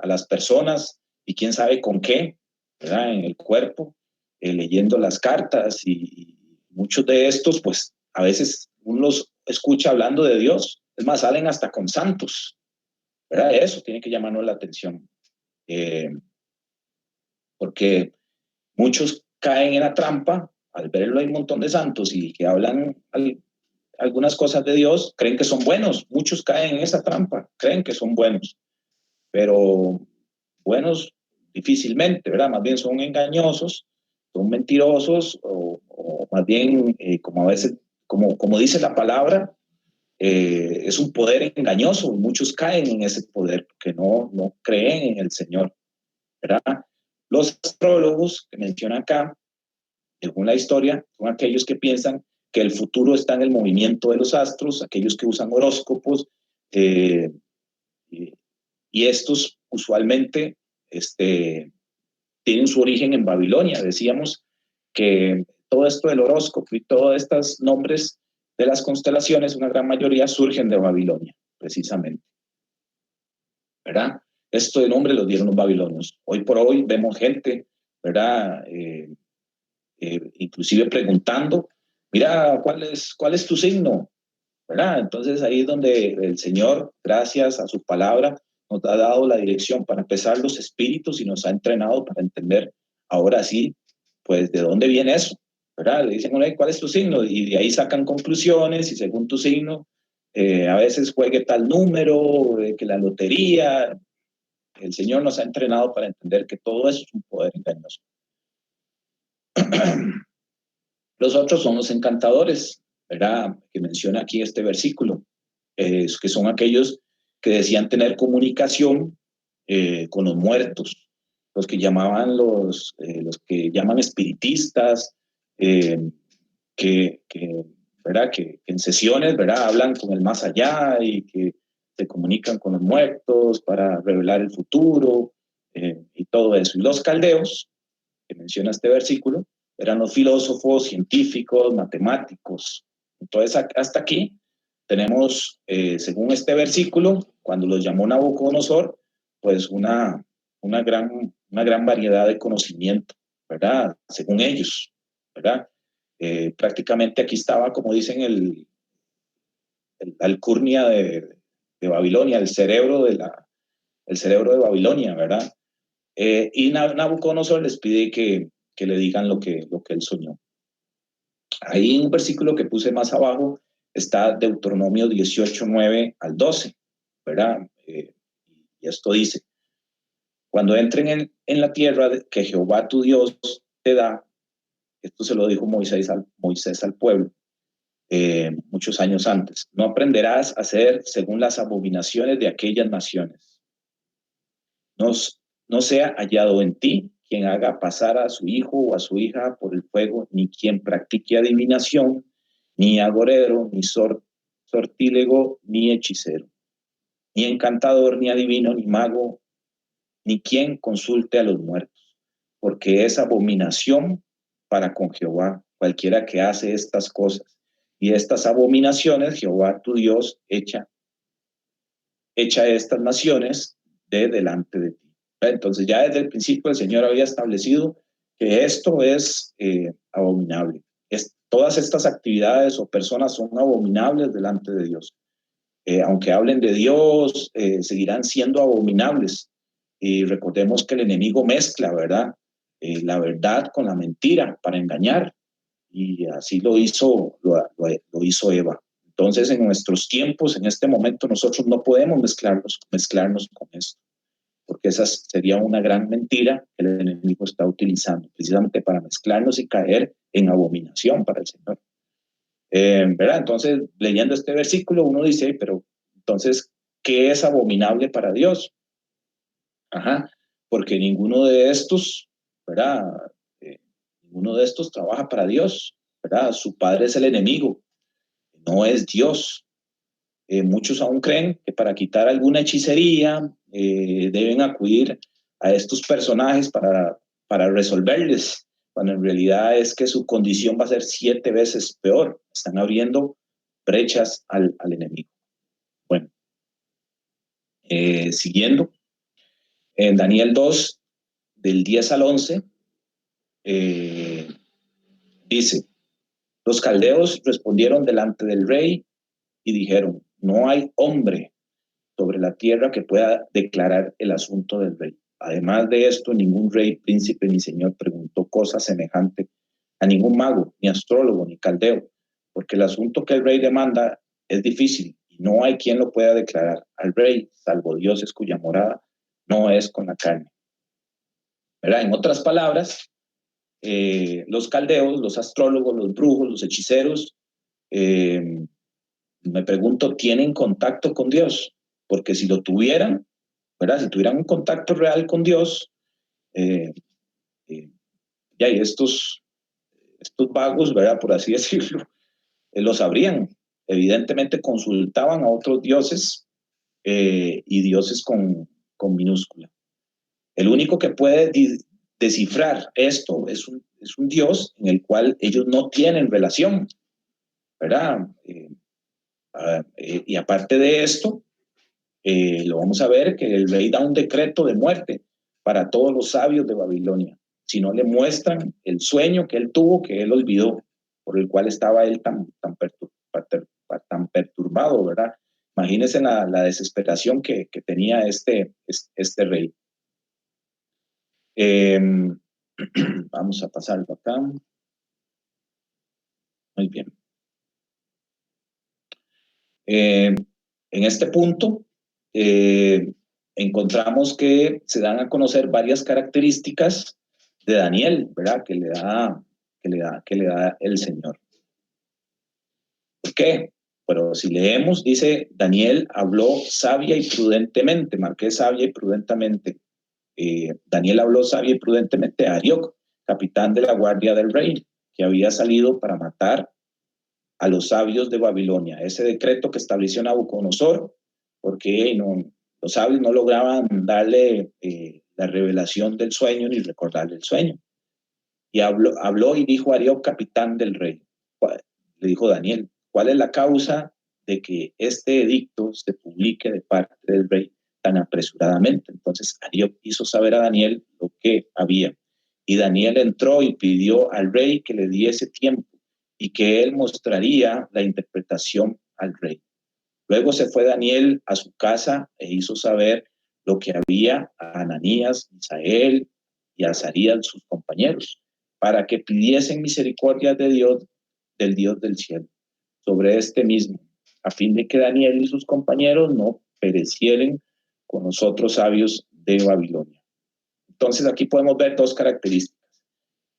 A las personas y quién sabe con qué, ¿verdad? En el cuerpo, leyendo las cartas y muchos de estos, pues a veces uno los escucha hablando de Dios, es más, salen hasta con santos, ¿verdad? Eso tiene que llamarnos la atención, porque muchos caen en la trampa al verlo hay un montón de santos y que hablan algunas cosas de Dios, creen que son buenos, muchos caen en esa trampa, creen que son buenos, pero buenos difícilmente, ¿verdad? Más bien son engañosos, son mentirosos o más bien, como a veces, como dice la palabra, es un poder engañoso. Muchos caen en ese poder porque no creen en el Señor, ¿verdad? Los astrólogos que menciona acá, según la historia, son aquellos que piensan que el futuro está en el movimiento de los astros, aquellos que usan horóscopos, y estos usualmente tienen su origen en Babilonia. Decíamos que todo esto del horóscopo y todos estos nombres de las constelaciones, una gran mayoría surgen de Babilonia, precisamente, ¿verdad? Esto de nombre lo dieron los babilonios. Hoy por hoy vemos gente, ¿verdad? Inclusive preguntando, mira, ¿cuál es tu signo? ¿Verdad? Entonces ahí es donde el Señor, gracias a su palabra, nos ha dado la dirección para empezar los espíritus y nos ha entrenado para entender ahora sí, pues de dónde viene eso, ¿verdad? Le dicen, ¿cuál es tu signo? Y de ahí sacan conclusiones y según tu signo, a veces juegue tal número, que la lotería. El Señor nos ha entrenado para entender que todo eso es un poder engañoso. Los otros son los encantadores, ¿verdad? Que menciona aquí este versículo, que son aquellos que decían tener comunicación con los muertos, los que llamaban los que llaman espiritistas, ¿verdad? Que en sesiones, ¿verdad? Hablan con el más allá y que se comunican con los muertos para revelar el futuro y todo eso. Y los caldeos, que menciona este versículo, eran los filósofos, científicos, matemáticos. Entonces, hasta aquí tenemos, según este versículo, cuando los llamó Nabucodonosor, pues una gran variedad de conocimiento, ¿verdad? Según ellos, ¿verdad? Prácticamente aquí estaba, como dicen, la alcurnia de Babilonia, el cerebro de Babilonia, ¿verdad? Y Nabucodonosor les pide que le digan lo que él soñó. Ahí en un versículo que puse más abajo está Deuteronomio 18, 9 al 12, ¿verdad? Y esto dice, cuando entren en la tierra que Jehová tu Dios te da, esto se lo dijo Moisés al pueblo, muchos años antes, no aprenderás a hacer según las abominaciones de aquellas naciones. No sea hallado en ti quien haga pasar a su hijo o a su hija por el fuego, ni quien practique adivinación, ni agorero, ni sortílego, ni hechicero, ni encantador, ni adivino, ni mago, ni quien consulte a los muertos, porque es abominación para con Jehová cualquiera que hace estas cosas. Y estas abominaciones Jehová tu Dios echa estas naciones de delante de ti. Entonces ya desde el principio el Señor había establecido que esto es abominable. Todas estas actividades o personas son abominables delante de Dios. Aunque hablen de Dios, seguirán siendo abominables. Y recordemos que el enemigo mezcla, ¿verdad? La verdad con la mentira para engañar. Y así lo hizo Eva. Entonces, en nuestros tiempos, en este momento, nosotros no podemos mezclarnos con esto, porque esa sería una gran mentira que el enemigo está utilizando, precisamente para mezclarnos y caer en abominación para el Señor. ¿Verdad? Entonces, leyendo este versículo, uno dice, pero entonces, ¿qué es abominable para Dios? Ajá, porque ninguno de estos, ¿verdad? Ninguno de estos trabaja para Dios, ¿verdad? Su padre es el enemigo, no es Dios. Muchos aún creen que para quitar alguna hechicería deben acudir a estos personajes para resolverles, cuando en realidad es que su condición va a ser 7 veces peor. Están abriendo brechas al enemigo. Bueno, Siguiendo, en Daniel 2, del 10 al 11, dice: los caldeos respondieron delante del rey y dijeron: no hay hombre sobre la tierra que pueda declarar el asunto del rey. Además de esto, ningún rey, príncipe ni señor preguntó cosa semejante a ningún mago, ni astrólogo, ni caldeo, porque el asunto que el rey demanda es difícil y no hay quien lo pueda declarar al rey, salvo dioses cuya morada no es con la carne. ¿Verdad? En otras palabras, los caldeos, los astrólogos, los brujos, los hechiceros, me pregunto, ¿tienen contacto con Dios? Porque si lo tuvieran, ¿verdad? Si tuvieran un contacto real con Dios, ya estos vagos, ¿verdad? Por así decirlo, lo sabrían. Evidentemente consultaban a otros dioses y dioses con minúscula. El único que puede descifrar esto es un Dios en el cual ellos no tienen relación, ¿verdad? Y aparte de esto, lo vamos a ver que el rey da un decreto de muerte para todos los sabios de Babilonia, si no le muestran el sueño que él tuvo, que él olvidó, por el cual estaba él tan perturbado, ¿verdad? Imagínense la desesperación que tenía este rey. Vamos a pasarlo acá. Muy bien. En este punto, encontramos que se dan a conocer varias características de Daniel, ¿verdad? Que le da el Señor. ¿Por qué? Pero si leemos, dice: Daniel habló sabia y prudentemente. Marqué sabia y prudentemente. Daniel habló sabia y prudentemente a Arioc, capitán de la guardia del rey, que había salido para matar a los sabios de Babilonia. Ese decreto que estableció Nabucodonosor, porque los sabios no lograban darle la revelación del sueño ni recordarle el sueño. Y habló y dijo a Arioc, capitán del rey. Le dijo Daniel: ¿cuál es la causa de que este edicto se publique de parte del rey tan apresuradamente? Entonces Arioc hizo saber a Daniel lo que había. Y Daniel entró y pidió al rey que le diese tiempo y que él mostraría la interpretación al rey. Luego se fue Daniel a su casa e hizo saber lo que había a Ananías, Misael y a Azarías, sus compañeros, para que pidiesen misericordia de Dios, del Dios del cielo, sobre este mismo, a fin de que Daniel y sus compañeros no perecieran con los otros sabios de Babilonia. Entonces aquí podemos ver dos características: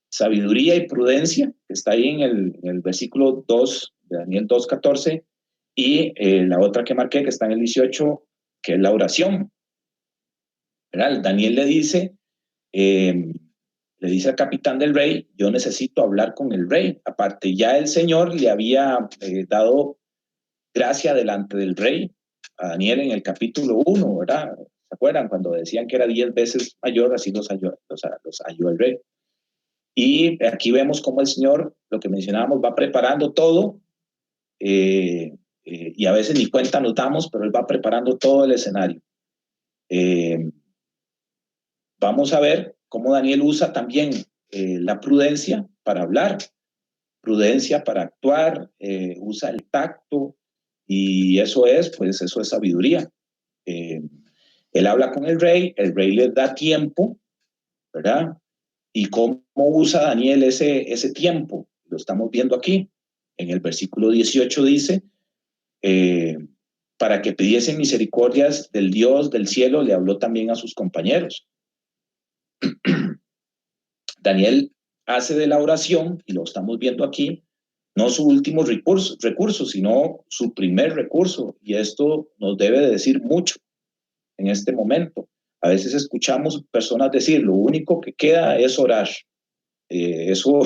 sabiduría y prudencia, que está ahí en el versículo 2 de Daniel 2:14, y la otra que marqué, que está en el 18, que es la oración. ¿Verdad? Daniel le dice al capitán del rey: yo necesito hablar con el rey. Aparte, ya el Señor le había dado gracia delante del rey a Daniel en el capítulo 1, ¿verdad? ¿Se acuerdan? Cuando decían que era 10 veces mayor, así los halló el rey. Y aquí vemos cómo el Señor, lo que mencionábamos, va preparando todo, y a veces ni cuenta nos damos, pero Él va preparando todo el escenario. Vamos a ver cómo Daniel usa también la prudencia para hablar, prudencia para actuar, usa el tacto, y eso es sabiduría. Él habla con el rey le da tiempo, ¿verdad? ¿Y cómo usa Daniel ese tiempo? Lo estamos viendo aquí. En el versículo 18 dice: para que pidiesen misericordias del Dios del cielo, le habló también a sus compañeros. Daniel hace de la oración, y lo estamos viendo aquí, no su último recurso, sino su primer recurso. Y esto nos debe de decir mucho en este momento. A veces escuchamos personas decir: lo único que queda es orar. Eso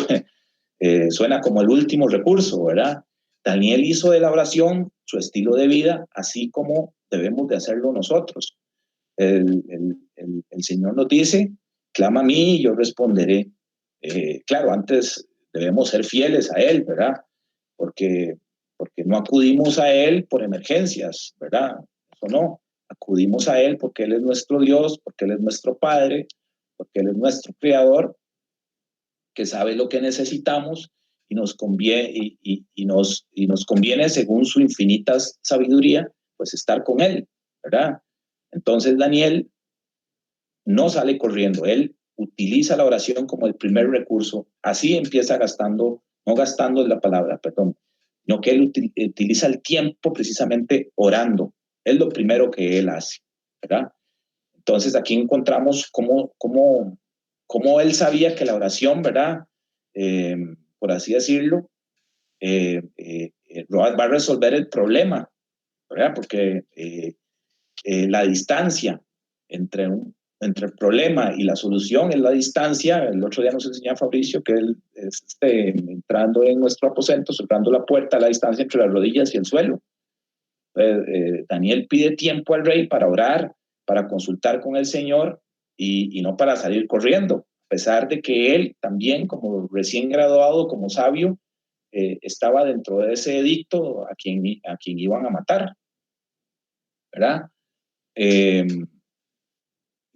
suena como el último recurso, ¿verdad? Daniel hizo de la oración su estilo de vida, así como debemos de hacerlo nosotros. El Señor nos dice: clama a mí y yo responderé. Claro, antes debemos ser fieles a Él, ¿verdad? Porque no acudimos a Él por emergencias, ¿verdad? Eso no. acudimos a Él porque Él es nuestro Dios, porque Él es nuestro Padre, porque Él es nuestro Creador, que sabe lo que necesitamos y nos conviene, y nos conviene según su infinita sabiduría, pues estar con Él, ¿verdad? Entonces Daniel no sale corriendo, él utiliza la oración como el primer recurso, así empieza gastando, no gastando es la palabra, perdón, sino que él utiliza el tiempo precisamente orando, es lo primero que él hace, ¿verdad? Entonces aquí encontramos cómo él sabía que la oración, ¿verdad? Por así decirlo, va a resolver el problema, ¿verdad? Porque la distancia entre el problema y la solución es la distancia. El otro día nos enseñaba Fabricio que él entrando en nuestro aposento, cerrando la puerta, la distancia entre las rodillas y el suelo. Daniel pide tiempo al rey para orar, para consultar con el Señor y no para salir corriendo, a pesar de que él también, como recién graduado, como sabio, estaba dentro de ese edicto a quien iban a matar, ¿verdad?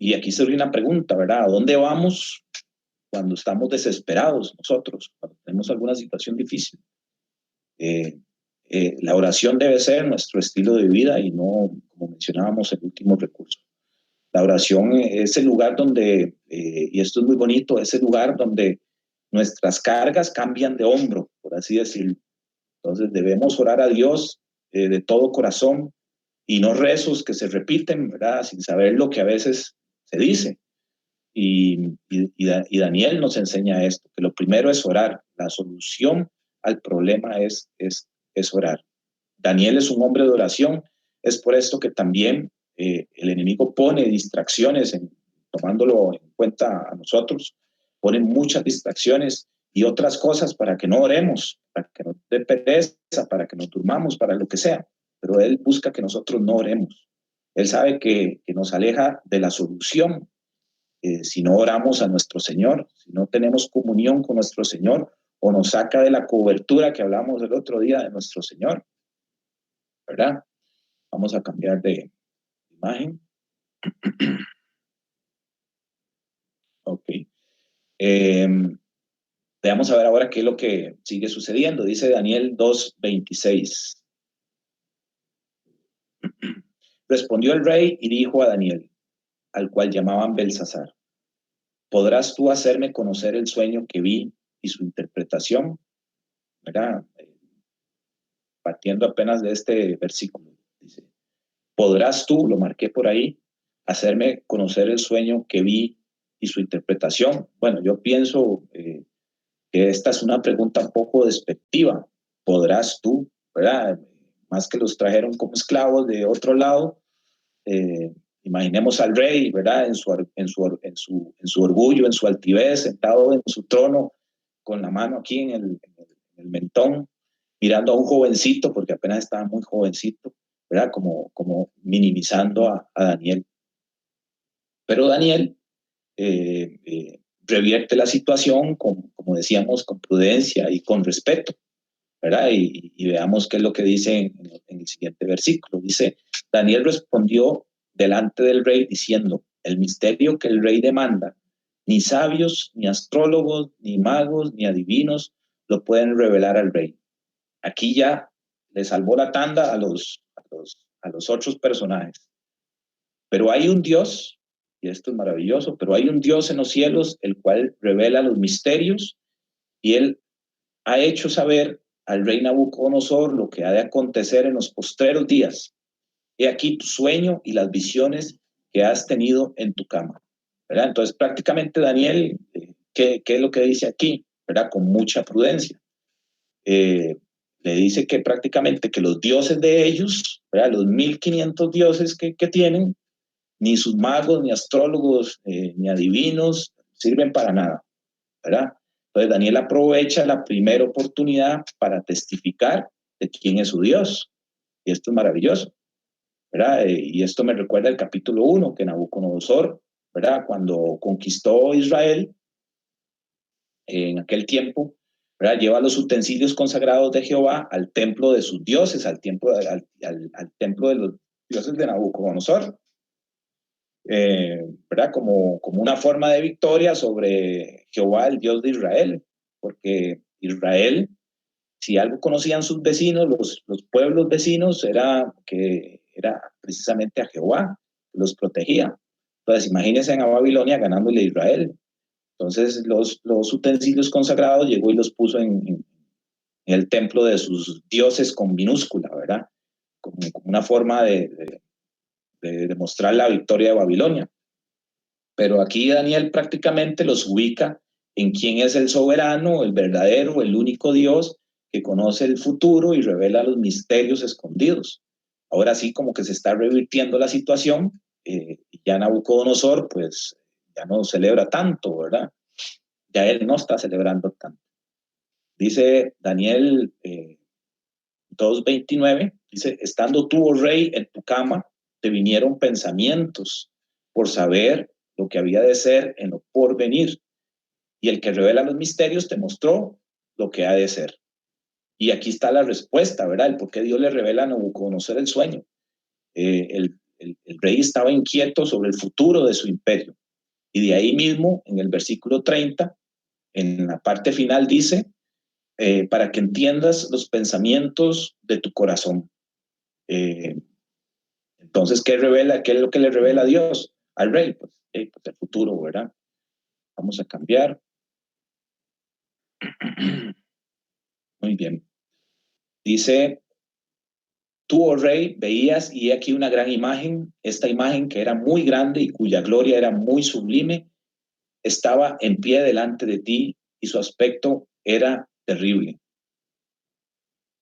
Y aquí surge una pregunta, ¿verdad? ¿A dónde vamos cuando estamos desesperados nosotros, cuando tenemos alguna situación difícil? La oración debe ser nuestro estilo de vida y no, como mencionábamos, el último recurso. La oración es el lugar donde, y esto es muy bonito, es el lugar donde nuestras cargas cambian de hombro, por así decirlo. Entonces debemos orar a Dios de todo corazón y no rezos que se repiten, ¿verdad? Sin saber lo que a veces se dice. Y Daniel nos enseña esto, que lo primero es orar. La solución al problema es orar. Daniel es un hombre de oración. Es por esto que también el enemigo pone distracciones, tomándolo en cuenta a nosotros, pone muchas distracciones y otras cosas para que no oremos, para que nos dé pereza, para que nos durmamos, para lo que sea. Pero él busca que nosotros no oremos. Él sabe que nos aleja de la solución. Si no oramos a nuestro Señor, si no tenemos comunión con nuestro Señor, o nos saca de la cobertura que hablamos el otro día de nuestro Señor, ¿verdad? Vamos a cambiar de imagen. Ok. Veamos a ver ahora qué es lo que sigue sucediendo. Dice Daniel 2:26. Respondió el rey y dijo a Daniel, al cual llamaban Belsasar, ¿podrás tú hacerme conocer el sueño que vi y su interpretación? ¿Verdad? Partiendo apenas de este versículo. Dice, ¿podrás tú, lo marqué por ahí, hacerme conocer el sueño que vi y su interpretación? Bueno, yo pienso que esta es una pregunta un poco despectiva. ¿Podrás tú, verdad? Más que los trajeron como esclavos de otro lado. Imaginemos al rey, ¿verdad? En su orgullo, en su altivez, sentado en su trono, con la mano aquí en el mentón, mirando a un jovencito, porque apenas estaba muy jovencito, ¿verdad? Como minimizando a Daniel. Pero Daniel revierte la situación, como decíamos, con prudencia y con respeto, ¿verdad? Y veamos qué es lo que dice en el siguiente versículo. Dice, Daniel respondió delante del rey diciendo, el misterio que el rey demanda, ni sabios, ni astrólogos, ni magos, ni adivinos lo pueden revelar al rey. Aquí ya le salvó la tanda a los otros personajes. Pero hay un Dios, y esto es maravilloso, pero hay un Dios en los cielos, el cual revela los misterios, y él ha hecho saber al rey Nabucodonosor lo que ha de acontecer en los postreros días. He aquí tu sueño y las visiones que has tenido en tu cama, ¿verdad? Entonces prácticamente Daniel, ¿qué es lo que dice aquí? ¿Verdad? Con mucha prudencia. Le dice que prácticamente que los dioses de ellos, ¿verdad? Los 1500 dioses que tienen, ni sus magos, ni astrólogos, ni adivinos sirven para nada, ¿verdad? Entonces Daniel aprovecha la primera oportunidad para testificar de quién es su Dios. Y esto es maravilloso, ¿verdad? Y esto me recuerda el capítulo 1, que Nabucodonosor, ¿verdad? Cuando conquistó Israel, en aquel tiempo, ¿verdad? Lleva los utensilios consagrados de Jehová al templo de sus dioses, al templo dioses de Nabucodonosor, ¿verdad? Como una forma de victoria sobre Jehová, el Dios de Israel, porque Israel, si algo conocían sus vecinos, los pueblos vecinos, era que era precisamente a Jehová, que los protegía. Entonces, imagínense a Babilonia ganándole a Israel. Entonces, los utensilios consagrados llegó y los puso en el templo de sus dioses con minúscula, ¿verdad? Como una forma de demostrar la victoria de Babilonia. Pero aquí Daniel prácticamente los ubica en quién es el soberano, el verdadero, el único Dios que conoce el futuro y revela los misterios escondidos. Ahora sí, como que se está revirtiendo la situación, ya Nabucodonosor pues ya no celebra tanto, ¿verdad? Ya él no está celebrando tanto. Dice Daniel 2:29, dice, estando tú, oh rey, en tu cama, te vinieron pensamientos por saber lo que había de ser en lo porvenir. Y el que revela los misterios te mostró lo que ha de ser. Y aquí está la respuesta, ¿verdad? El por qué Dios le revela a Nabucodonosor el sueño. El rey estaba inquieto sobre el futuro de su imperio. Y de ahí mismo, en el versículo 30, en la parte final dice, para que entiendas los pensamientos de tu corazón. Entonces, ¿qué revela? ¿Qué es lo que le revela a Dios al rey? Pues el futuro, ¿verdad? Vamos a cambiar. Muy bien. Dice, tú, oh rey, veías y he aquí una gran imagen, esta imagen que era muy grande y cuya gloria era muy sublime, estaba en pie delante de ti y su aspecto era terrible.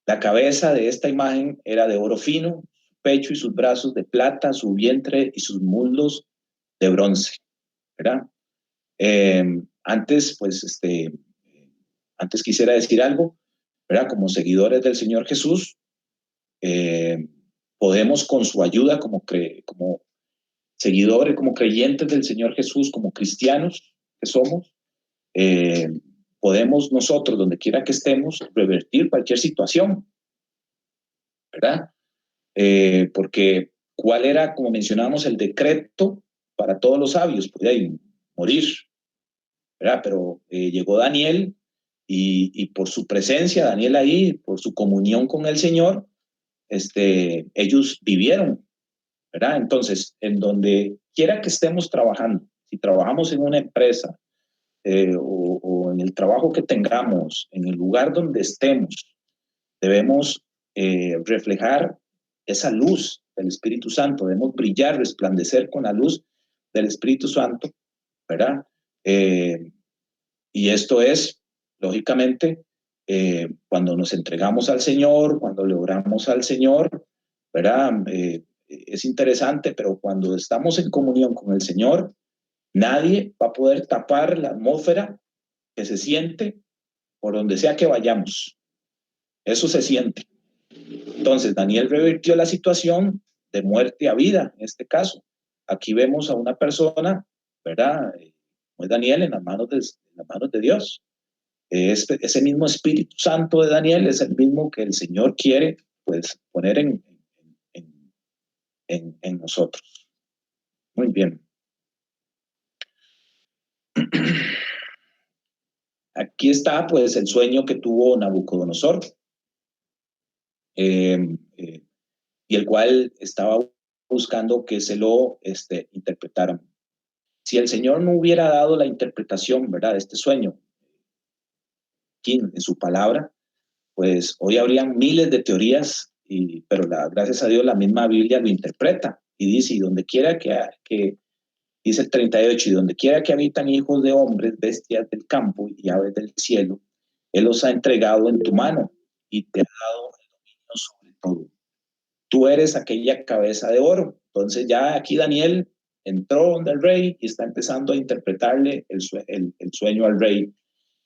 La cabeza de esta imagen era de oro fino, su pecho y sus brazos de plata, su vientre y sus muslos de bronce, ¿verdad? Antes, pues, antes quisiera decir algo, ¿verdad? Como seguidores del Señor Jesús, podemos con su ayuda, como seguidores, como creyentes del Señor Jesús, como cristianos que somos, podemos nosotros, donde quiera que estemos, revertir cualquier situación, ¿verdad? Porque ¿cuál era, como mencionábamos, el decreto para todos los sabios? Podía morir, ¿verdad? Pero llegó Daniel y por su presencia, Daniel ahí, por su comunión con el Señor, ellos vivieron, ¿verdad? Entonces, en donde quiera que estemos trabajando, si trabajamos en una empresa o en el trabajo que tengamos, en el lugar donde estemos, debemos reflejar esa luz del Espíritu Santo, debemos brillar, resplandecer con la luz del Espíritu Santo, ¿verdad? Y esto es, lógicamente, cuando nos entregamos al Señor, cuando le oramos al Señor, ¿verdad? Es interesante, pero cuando estamos en comunión con el Señor, nadie va a poder tapar la atmósfera que se siente por donde sea que vayamos. Eso se siente. Entonces, Daniel revirtió la situación de muerte a vida, en este caso. Aquí vemos a una persona, ¿verdad? Como es Daniel, en las manos de Dios. Ese mismo Espíritu Santo de Daniel es el mismo que el Señor quiere, pues, poner en nosotros. Muy bien. Aquí está, pues, el sueño que tuvo Nabucodonosor, y el cual estaba buscando que se lo interpretaran. Si el Señor no hubiera dado la interpretación, ¿verdad?, de este sueño, aquí en su palabra, pues hoy habrían miles de teorías, pero gracias a Dios la misma Biblia lo interpreta y dice, y donde quiera que dice el 38, y donde quiera que habitan hijos de hombres, bestias del campo y aves del cielo, Él los ha entregado en tu mano y te ha dado el dominio sobre todo. Tú eres aquella cabeza de oro. Entonces ya aquí Daniel entró donde el rey y está empezando a interpretarle el sueño al rey.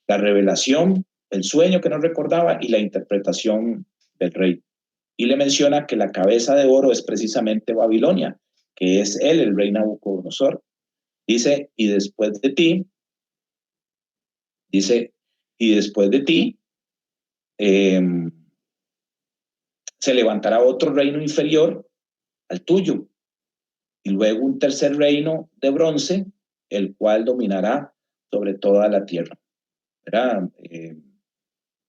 La revelación, el sueño que no recordaba y la interpretación del rey. Y le menciona que la cabeza de oro es precisamente Babilonia, que es él, el rey Nabucodonosor. Dice, y después de ti, se levantará otro reino inferior al tuyo. Y luego un tercer reino de bronce, el cual dominará sobre toda la tierra. ¿Verdad?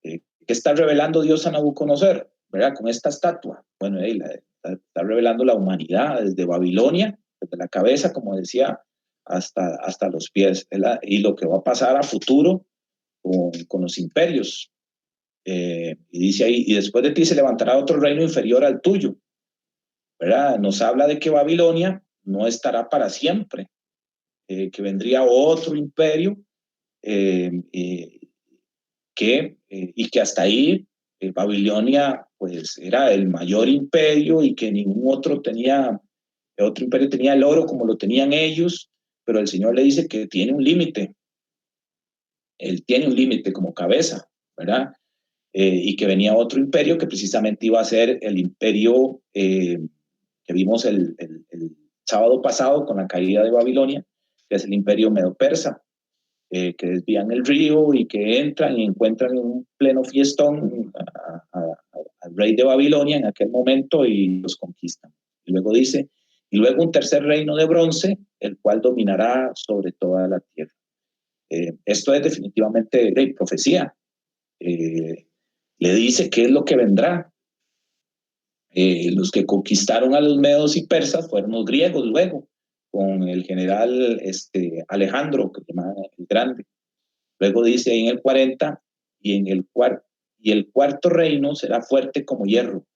¿Qué está revelando Dios a Nabucodonosor? ¿Verdad? Con esta estatua. Bueno, está revelando la humanidad desde Babilonia, desde la cabeza, como decía, hasta los pies, ¿verdad? Y lo que va a pasar a futuro con los imperios. Y dice ahí, y después de ti se levantará otro reino inferior al tuyo, ¿verdad? Nos habla de que Babilonia no estará para siempre, que vendría otro imperio y que hasta ahí Babilonia pues era el mayor imperio y que ningún otro imperio tenía el oro como lo tenían ellos, pero el Señor le dice que tiene un límite. Él tiene un límite como cabeza, ¿verdad? Y que venía otro imperio que precisamente iba a ser el imperio que vimos el sábado pasado con la caída de Babilonia, que es el imperio medo-persa, que desvían el río y que entran y encuentran en un pleno fiestón al rey de Babilonia en aquel momento y los conquistan. Y luego dice, y luego un tercer reino de bronce, el cual dominará sobre toda la tierra. Esto es definitivamente profecía. Le dice qué es lo que vendrá. Los que conquistaron a los medos y persas fueron los griegos luego, con el general Alejandro, que se llama el Grande. Luego dice ahí en el 40, y el cuarto reino será fuerte como hierro,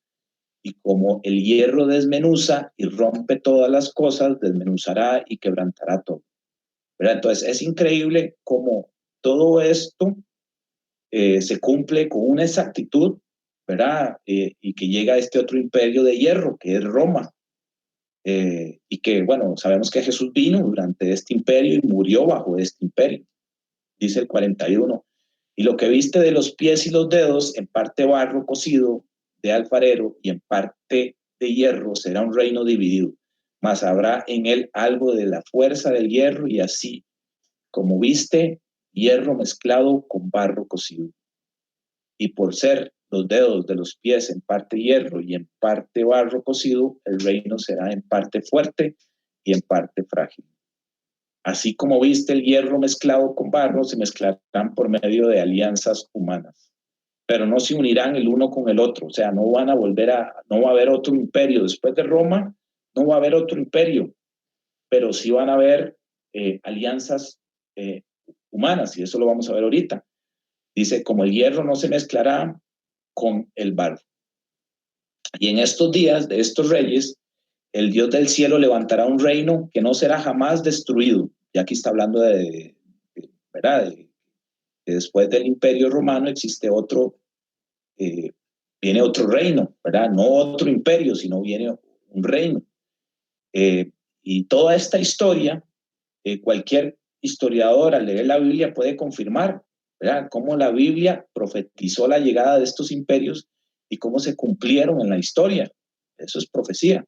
y como el hierro desmenuza y rompe todas las cosas, desmenuzará y quebrantará todo. ¿Verdad? Entonces es increíble cómo todo esto se cumple con una exactitud, ¿verdad? Y que llega a este otro imperio de hierro, que es Roma. Y que, bueno, sabemos que Jesús vino durante este imperio y murió bajo este imperio. Dice el 41, y lo que viste de los pies y los dedos, en parte barro cocido de alfarero y en parte de hierro, será un reino dividido, mas habrá en él algo de la fuerza del hierro, y así como viste hierro mezclado con barro cocido. Y por ser los dedos de los pies en parte hierro y en parte barro cocido, el reino será en parte fuerte y en parte frágil. Así como viste el hierro mezclado con barro, se mezclarán por medio de alianzas humanas, pero no se unirán el uno con el otro. O sea, no va a haber otro imperio. Después de Roma, no va a haber otro imperio, pero sí van a haber alianzas humanas, y eso lo vamos a ver ahorita. Dice, como el hierro no se mezclará con el barro. Y en estos días de estos reyes, el Dios del cielo levantará un reino que no será jamás destruido. Y aquí está hablando ¿verdad? De después del imperio romano existe viene otro reino, ¿verdad? No otro imperio, sino viene un reino. Y toda esta historia, cualquier historiador al leer la Biblia puede confirmar, ¿verdad? Cómo la Biblia profetizó la llegada de estos imperios y cómo se cumplieron en la historia. Eso es profecía.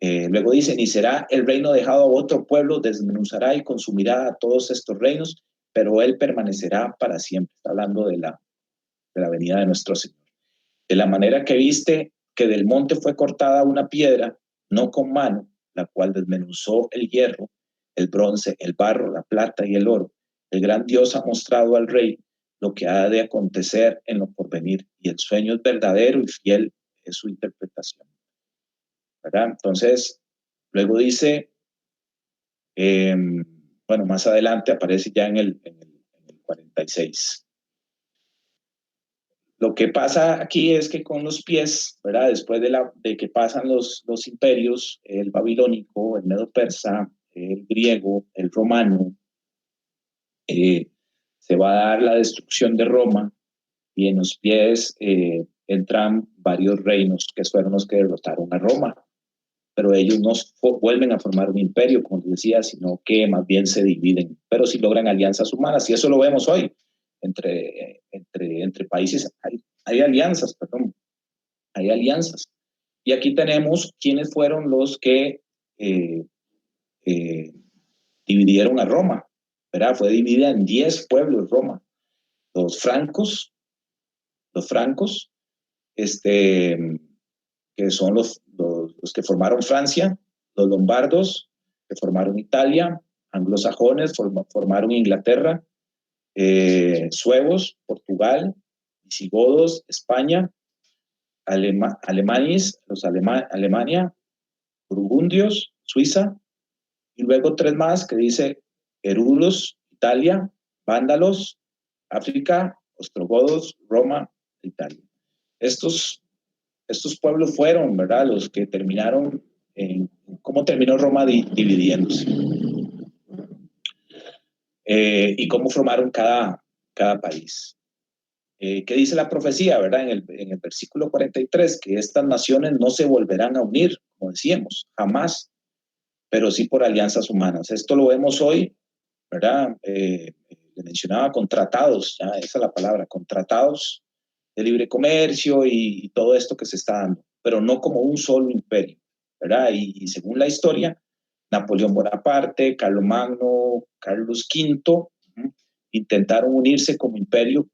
Luego dice, ni será el reino dejado a otro pueblo, desmenuzará y consumirá a todos estos reinos, pero él permanecerá para siempre. Está hablando de la venida de nuestro Señor. De la manera que viste que del monte fue cortada una piedra, no con mano, la cual desmenuzó el hierro, el bronce, el barro, la plata y el oro. El gran Dios ha mostrado al rey lo que ha de acontecer en lo porvenir, y el sueño es verdadero y fiel es su interpretación. ¿Verdad? Entonces, luego dice, bueno, más adelante aparece ya en el 46. Lo que pasa aquí es que con los pies, ¿verdad? Después de que pasan los imperios, el babilónico, el medo-persa, el griego, el romano, se va a dar la destrucción de Roma, y en los pies entran varios reinos que fueron los que derrotaron a Roma. Pero ellos no vuelven a formar un imperio, como decía, sino que más bien se dividen, pero sí logran alianzas humanas, y eso lo vemos hoy. Entre países hay alianzas, perdón, hay alianzas. Y aquí tenemos quiénes fueron los que dividieron a Roma, ¿verdad? Fue dividida en 10 pueblos Roma. Los francos, que son los que formaron Francia, los lombardos, que formaron Italia, anglosajones, formaron Inglaterra, suevos, Portugal, visigodos, España, alemanes, Alemania, burgundios, Suiza, y luego 3 más que dice erulos, Italia, vándalos, África, ostrogodos, Roma, Italia. Estos pueblos fueron, ¿verdad?, los que terminaron cómo terminó Roma dividiéndose, y cómo formaron cada país. ¿Qué dice la profecía, verdad? En el versículo 43, que estas naciones no se volverán a unir, como decíamos, jamás, pero sí por alianzas humanas. Esto lo vemos hoy, ¿verdad? Le mencionaba con tratados, ya esa es la palabra, con tratados de libre comercio y todo esto que se está dando, pero no como un solo imperio, ¿verdad? Y según la historia, Napoleón Bonaparte, Carlomagno, Carlos V, intentaron unirse como imperio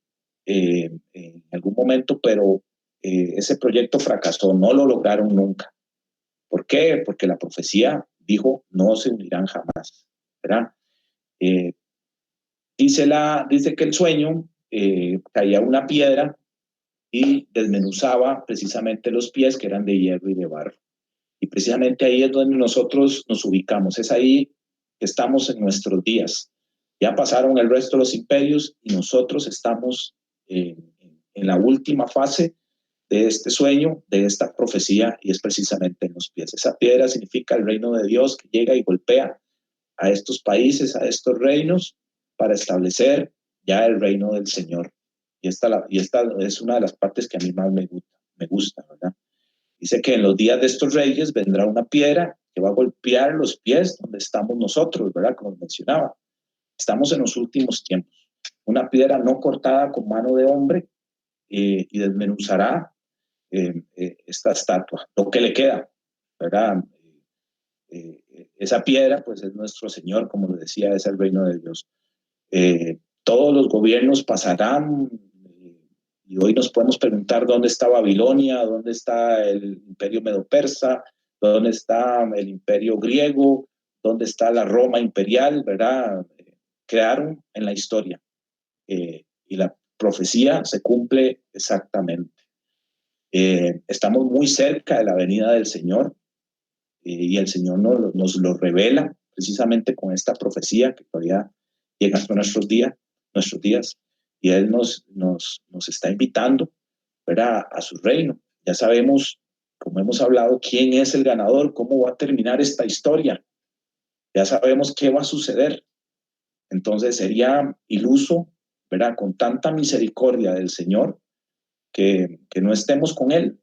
en algún momento, pero ese proyecto fracasó, no lo lograron nunca. ¿Por qué? Porque la profecía dijo, no se unirán jamás, ¿verdad? Dice que el sueño caía una piedra y desmenuzaba precisamente los pies, que eran de hierro y de barro. Y precisamente ahí es donde nosotros nos ubicamos, es ahí que estamos en nuestros días. Ya pasaron el resto de los imperios y nosotros estamos en la última fase de este sueño, de esta profecía, y es precisamente en los pies. Esa piedra significa el reino de Dios que llega y golpea a estos países, a estos reinos, para establecer ya el reino del Señor. Y esta es una de las partes que a mí más me gusta, ¿verdad? Dice que en los días de estos reyes vendrá una piedra que va a golpear los pies donde estamos nosotros, ¿verdad? Como mencionaba. Estamos en los últimos tiempos. Una piedra no cortada con mano de hombre y desmenuzará esta estatua, lo que le queda, ¿verdad? Esa piedra, pues, es nuestro Señor, como lo decía, es el reino de Dios. Todos los gobiernos pasarán, y hoy nos podemos preguntar dónde está Babilonia, dónde está el imperio medo-persa, dónde está el imperio griego, dónde está la Roma imperial, ¿verdad? Quedaron en la historia, y la profecía se cumple exactamente. Estamos muy cerca de la venida del Señor, y el Señor nos lo revela precisamente con esta profecía que todavía llega hasta nuestros días, y Él nos está invitando, ¿verdad?, a su reino. Ya sabemos, como hemos hablado, quién es el ganador, cómo va a terminar esta historia. Ya sabemos qué va a suceder. Entonces sería iluso, ¿verdad?, con tanta misericordia del Señor, que no estemos con Él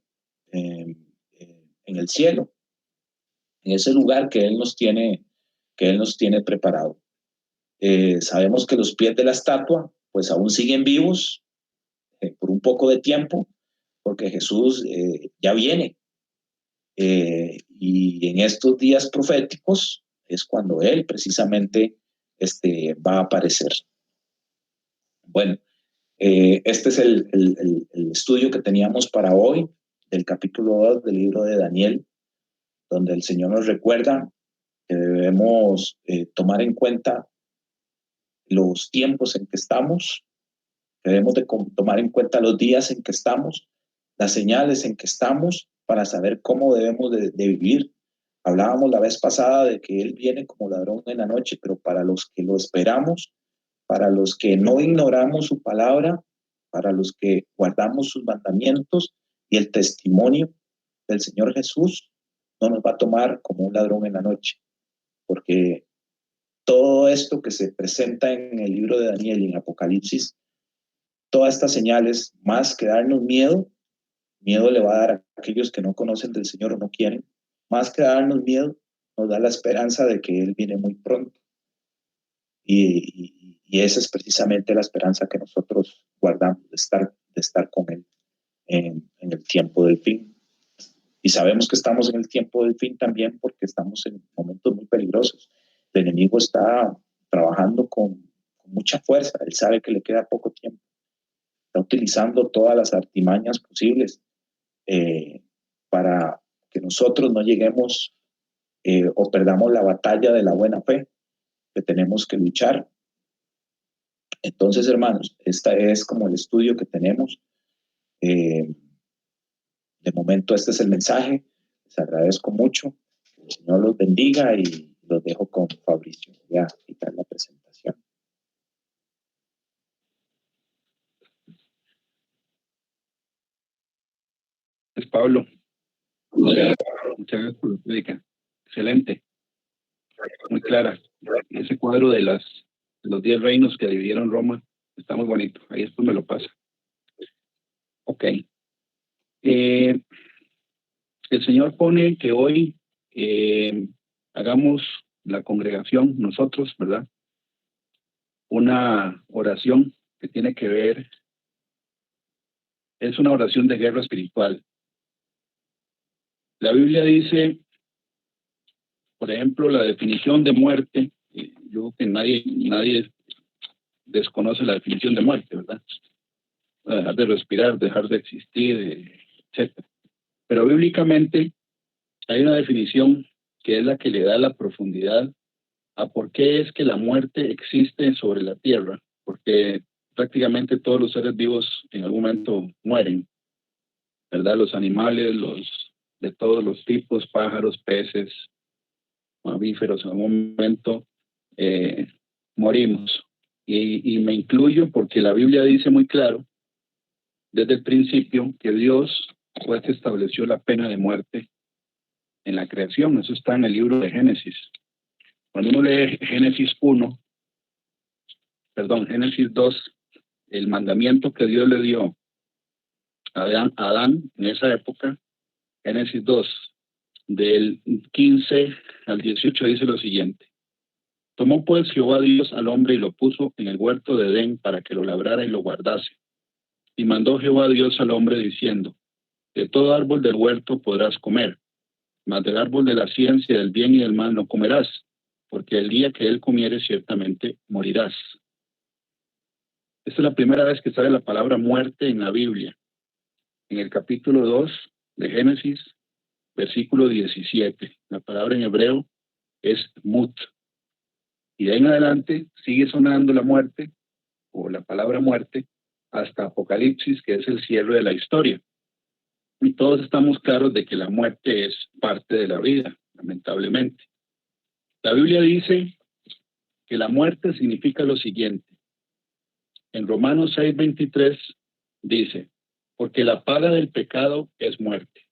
en el cielo, en ese lugar que Él nos tiene preparado. Sabemos que los pies de la estatua pues aún siguen vivos por un poco de tiempo, porque Jesús ya viene, y en estos días proféticos es cuando Él precisamente va a aparecer. Bueno, este es el estudio que teníamos para hoy del capítulo 2 del libro de Daniel, donde el Señor nos recuerda que debemos tomar en cuenta los tiempos en que estamos, debemos de tomar en cuenta los días en que estamos, las señales en que estamos, para saber cómo debemos de vivir. Hablábamos la vez pasada de que Él viene como ladrón en la noche, pero para los que lo esperamos, para los que no ignoramos su palabra, para los que guardamos sus mandamientos y el testimonio del Señor Jesús, no nos va a tomar como un ladrón en la noche, porque todo esto que se presenta en el libro de Daniel y en Apocalipsis, todas estas señales, más que darnos miedo le va a dar a aquellos que no conocen del Señor o no quieren, más que darnos miedo, nos da la esperanza de que Él viene muy pronto. Y esa es precisamente la esperanza que nosotros guardamos, de estar con Él en el tiempo del fin. Y sabemos que estamos en el tiempo del fin también porque estamos en momentos muy peligrosos. El enemigo está trabajando con mucha fuerza. Él sabe que le queda poco tiempo. Está utilizando todas las artimañas posibles para que nosotros no lleguemos o perdamos la batalla de la buena fe que tenemos que luchar. Entonces, hermanos, este es como el estudio que tenemos. De momento, este es el mensaje. Les agradezco mucho. El Señor los bendiga y los dejo con Fabricio. Voy a quitar la presentación. Es Pablo. Muchas gracias por la prédica. Excelente. Muy clara. Ese cuadro de los 10 reinos que dividieron Roma está muy bonito. Ahí después me lo pasa. Ok. El Señor pone que hoy hagamos la congregación, nosotros, ¿verdad? Una oración que tiene que ver, es una oración de guerra espiritual. La Biblia dice, por ejemplo, la definición de muerte. Yo creo que nadie desconoce la definición de muerte, ¿verdad? Dejar de respirar, dejar de existir, etc. Pero bíblicamente hay una definición que es la que le da la profundidad a por qué es que la muerte existe sobre la tierra, porque prácticamente todos los seres vivos en algún momento mueren, ¿verdad? Los animales, de todos los tipos, pájaros, peces, mamíferos, en algún momento morimos. Y me incluyo porque la Biblia dice muy claro, desde el principio, que Dios fue el que estableció la pena de muerte en la creación. Eso está en el libro de Génesis. Cuando uno lee Génesis 2, el mandamiento que Dios le dio a Adán en esa época, Génesis 2, del 15 al 18, dice lo siguiente. Tomó pues Jehová Dios al hombre y lo puso en el huerto de Edén para que lo labrara y lo guardase. Y mandó Jehová Dios al hombre diciendo, de todo árbol del huerto podrás comer, mas del árbol de la ciencia del bien y del mal no comerás, porque el día que él comieres ciertamente morirás. Esta es la primera vez que sale la palabra muerte en la Biblia. En el capítulo 2 de Génesis, versículo 17. La palabra en hebreo es mut. Y de ahí en adelante sigue sonando la muerte, o la palabra muerte, hasta Apocalipsis, que es el cierre de la historia. Y todos estamos claros de que la muerte es parte de la vida, lamentablemente. La Biblia dice que la muerte significa lo siguiente. En Romanos 6:23 dice, porque la paga del pecado es muerte,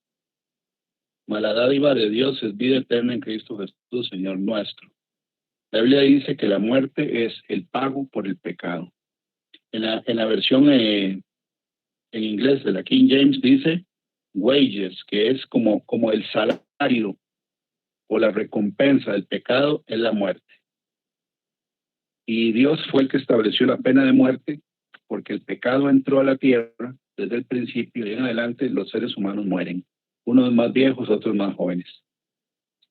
mas la dádiva de Dios es vida eterna en Cristo Jesús, Señor nuestro. La Biblia dice que la muerte es el pago por el pecado. En la versión en inglés de la King James dice wages, que es como el salario o la recompensa del pecado es la muerte. Y Dios fue el que estableció la pena de muerte porque el pecado entró a la tierra desde el principio y en adelante los seres humanos mueren. Unos más viejos, otros más jóvenes.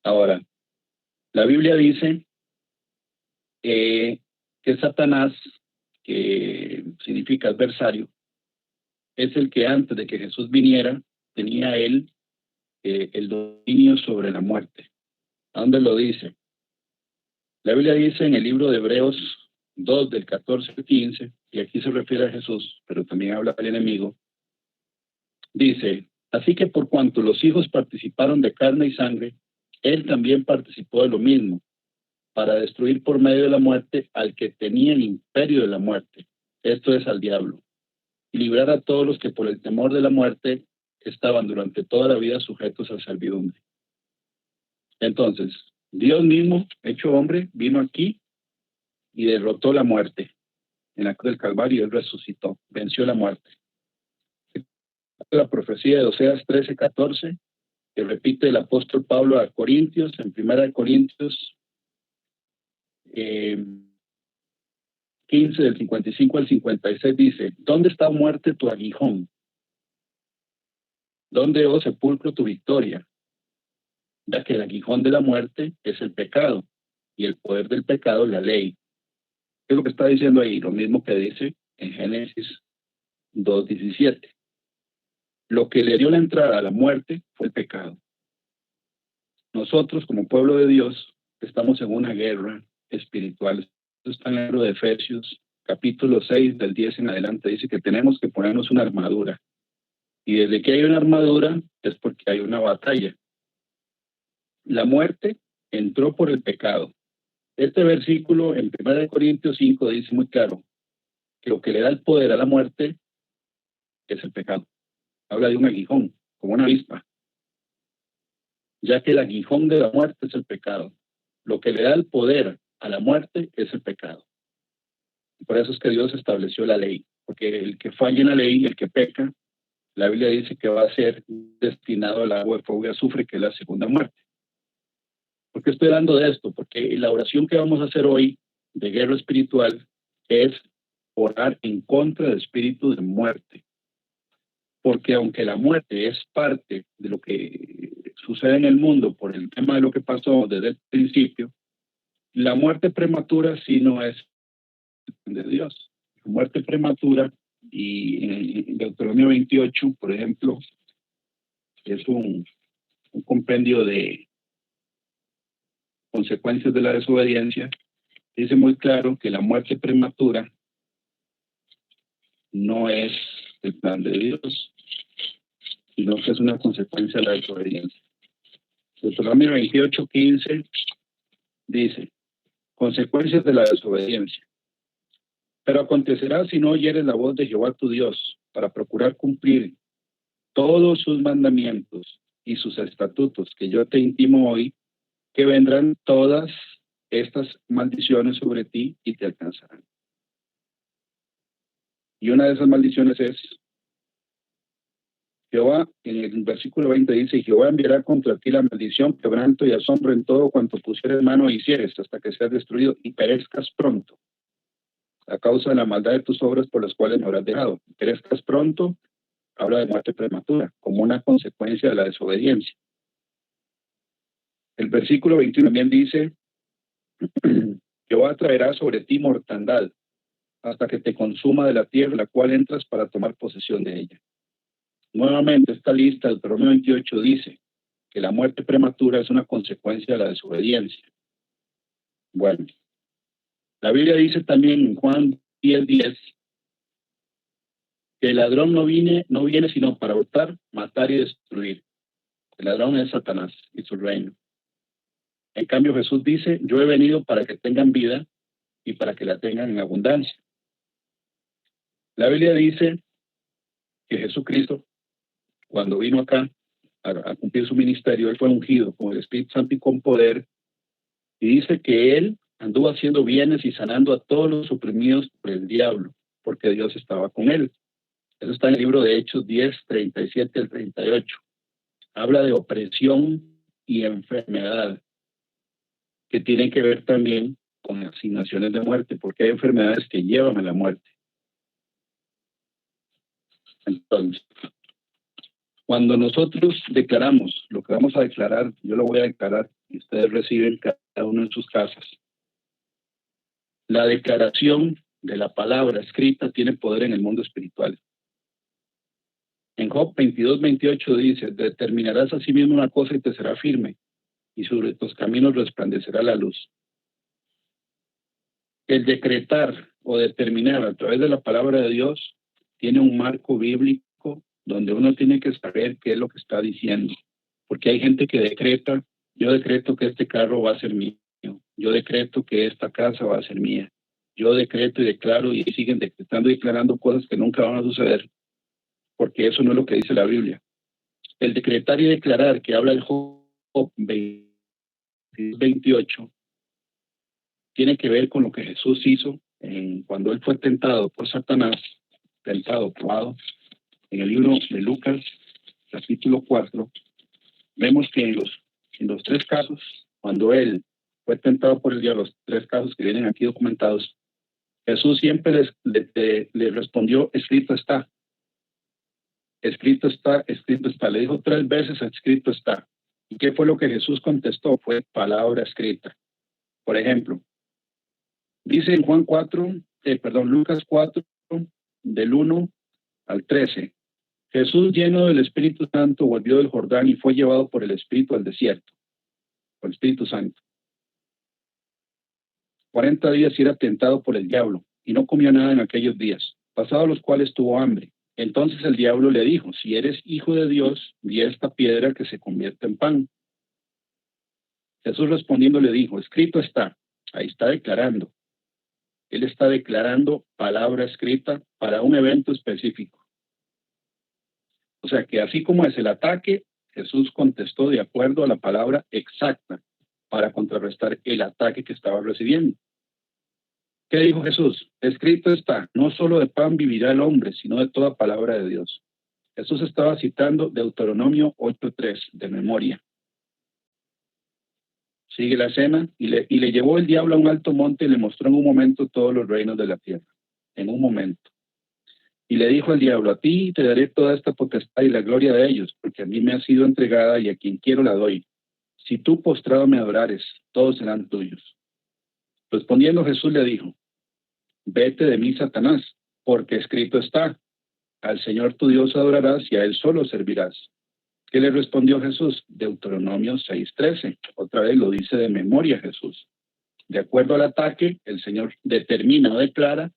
Ahora, la Biblia dice que Satanás, que significa adversario, es el que antes de que Jesús viniera tenía él el dominio sobre la muerte. ¿A dónde lo dice? La Biblia dice en el libro de Hebreos 2 del 14 al 15, y aquí se refiere a Jesús, pero también habla del enemigo, dice, así que por cuanto los hijos participaron de carne y sangre, él también participó de lo mismo, para destruir por medio de la muerte al que tenía el imperio de la muerte, esto es al diablo, y librar a todos los que por el temor de la muerte estaban durante toda la vida sujetos a servidumbre. Entonces, Dios mismo, hecho hombre, vino aquí y derrotó la muerte. En la cruz del Calvario él resucitó, venció la muerte. La profecía de Oseas 13:14, que repite el apóstol Pablo a Corintios, en 1 Corintios 15, del 55 al 56, dice, ¿dónde está muerte tu aguijón? ¿Dónde, oh sepulcro, tu victoria? Ya que el aguijón de la muerte es el pecado, y el poder del pecado la ley. ¿Qué es lo que está diciendo ahí? Lo mismo que dice en Génesis 2:17. Lo que le dio la entrada a la muerte fue el pecado. Nosotros, como pueblo de Dios, estamos en una guerra espiritual. Esto está en el libro de Efesios, capítulo 6, del 10 en adelante. Dice que tenemos que ponernos una armadura. Y desde que hay una armadura es porque hay una batalla. La muerte entró por el pecado. Este versículo en 1 Corintios 5 dice muy claro que lo que le da el poder a la muerte es el pecado. Habla de un aguijón, como una avispa, ya que el aguijón de la muerte es el pecado. Lo que le da el poder a la muerte es el pecado. Y por eso es que Dios estableció la ley, porque el que falla en la ley, el que peca, la Biblia dice que va a ser destinado al agua de fuego y azufre, que es la segunda muerte. ¿Por qué estoy hablando de esto? Porque la oración que vamos a hacer hoy de guerra espiritual es orar en contra del espíritu de muerte. Porque aunque la muerte es parte de lo que sucede en el mundo por el tema de lo que pasó desde el principio, la muerte prematura sí no es de Dios. La muerte prematura, y en Deuteronomio 28, por ejemplo, es un compendio de consecuencias de la desobediencia, dice muy claro que la muerte prematura no es el plan de Dios, sino que es una consecuencia de la desobediencia. Deuteronomio 28:15 dice, consecuencias de la desobediencia. Pero acontecerá si no oyeres la voz de Jehová tu Dios, para procurar cumplir todos sus mandamientos y sus estatutos que yo te intimo hoy, que vendrán todas estas maldiciones sobre ti y te alcanzarán. Y una de esas maldiciones es, Jehová, en el versículo 20 dice, Jehová enviará contra ti la maldición, quebranto y asombro en todo cuanto pusieres mano e hicieres, hasta que seas destruido y perezcas pronto, a causa de la maldad de tus obras por las cuales me habrás dejado. Perezcas pronto, habla de muerte prematura, como una consecuencia de la desobediencia. El versículo 21 también dice, Jehová traerá sobre ti mortandad, hasta que te consuma de la tierra, la cual entras para tomar posesión de ella. Nuevamente, esta lista del Deuteronomio 28 dice que la muerte prematura es una consecuencia de la desobediencia. Bueno, la Biblia dice también en Juan 10:10 que el ladrón no viene sino para hurtar, matar y destruir. El ladrón es Satanás y su reino. En cambio, Jesús dice, yo he venido para que tengan vida y para que la tengan en abundancia. La Biblia dice que Jesucristo, cuando vino acá a cumplir su ministerio, él fue ungido con el Espíritu Santo y con poder, y dice que él anduvo haciendo bienes y sanando a todos los oprimidos por el diablo, porque Dios estaba con él. Eso está en el libro de Hechos 10:37 al 38. Habla de opresión y enfermedad, que tienen que ver también con asignaciones de muerte, porque hay enfermedades que llevan a la muerte. Entonces, cuando nosotros declaramos lo que vamos a declarar, yo lo voy a declarar y ustedes reciben cada uno en sus casas. La declaración de la palabra escrita tiene poder en el mundo espiritual. En Job 22:28 dice, determinarás a sí mismo una cosa y te será firme, y sobre tus caminos resplandecerá la luz. El decretar o determinar a través de la palabra de Dios tiene un marco bíblico donde uno tiene que saber qué es lo que está diciendo. Porque hay gente que decreta, yo decreto que este carro va a ser mío, yo decreto que esta casa va a ser mía, yo decreto y declaro, y siguen decretando y declarando cosas que nunca van a suceder, porque eso no es lo que dice la Biblia. El decretar y declarar que habla el Job 28 tiene que ver con lo que Jesús hizo cuando él fue tentado por Satanás, probado. En el libro de Lucas, capítulo 4, vemos que en los tres casos, cuando él fue tentado por el diablo, los tres casos que vienen aquí documentados, Jesús siempre le respondió, escrito está. Escrito está, escrito está. Le dijo 3 veces, escrito está. ¿Y qué fue lo que Jesús contestó? Fue palabra escrita. Por ejemplo, dice en Lucas 4, del 1 al 13, Jesús, lleno del Espíritu Santo, volvió del Jordán y fue llevado por el Espíritu al desierto, por el Espíritu Santo. 40 días y era tentado por el diablo, y no comió nada en aquellos días, pasados los cuales tuvo hambre. Entonces el diablo le dijo, si eres hijo de Dios, di a esta piedra que se convierta en pan. Jesús respondiendo le dijo, escrito está, ahí está declarando. Él está declarando palabra escrita para un evento específico. O sea que así como es el ataque, Jesús contestó de acuerdo a la palabra exacta para contrarrestar el ataque que estaba recibiendo. ¿Qué dijo Jesús? Escrito está, no solo de pan vivirá el hombre, sino de toda palabra de Dios. Jesús estaba citando Deuteronomio 8:3 de memoria. Sigue la escena y le llevó el diablo a un alto monte y le mostró en un momento todos los reinos de la tierra. En un momento. Y le dijo al diablo, a ti te daré toda esta potestad y la gloria de ellos, porque a mí me ha sido entregada y a quien quiero la doy. Si tú postrado me adorares, todos serán tuyos. Respondiendo Jesús le dijo, vete de mí, Satanás, porque escrito está, al Señor tu Dios adorarás y a Él solo servirás. ¿Qué le respondió Jesús? Deuteronomio 6:13. Otra vez lo dice de memoria Jesús. De acuerdo al ataque, el Señor determina o declara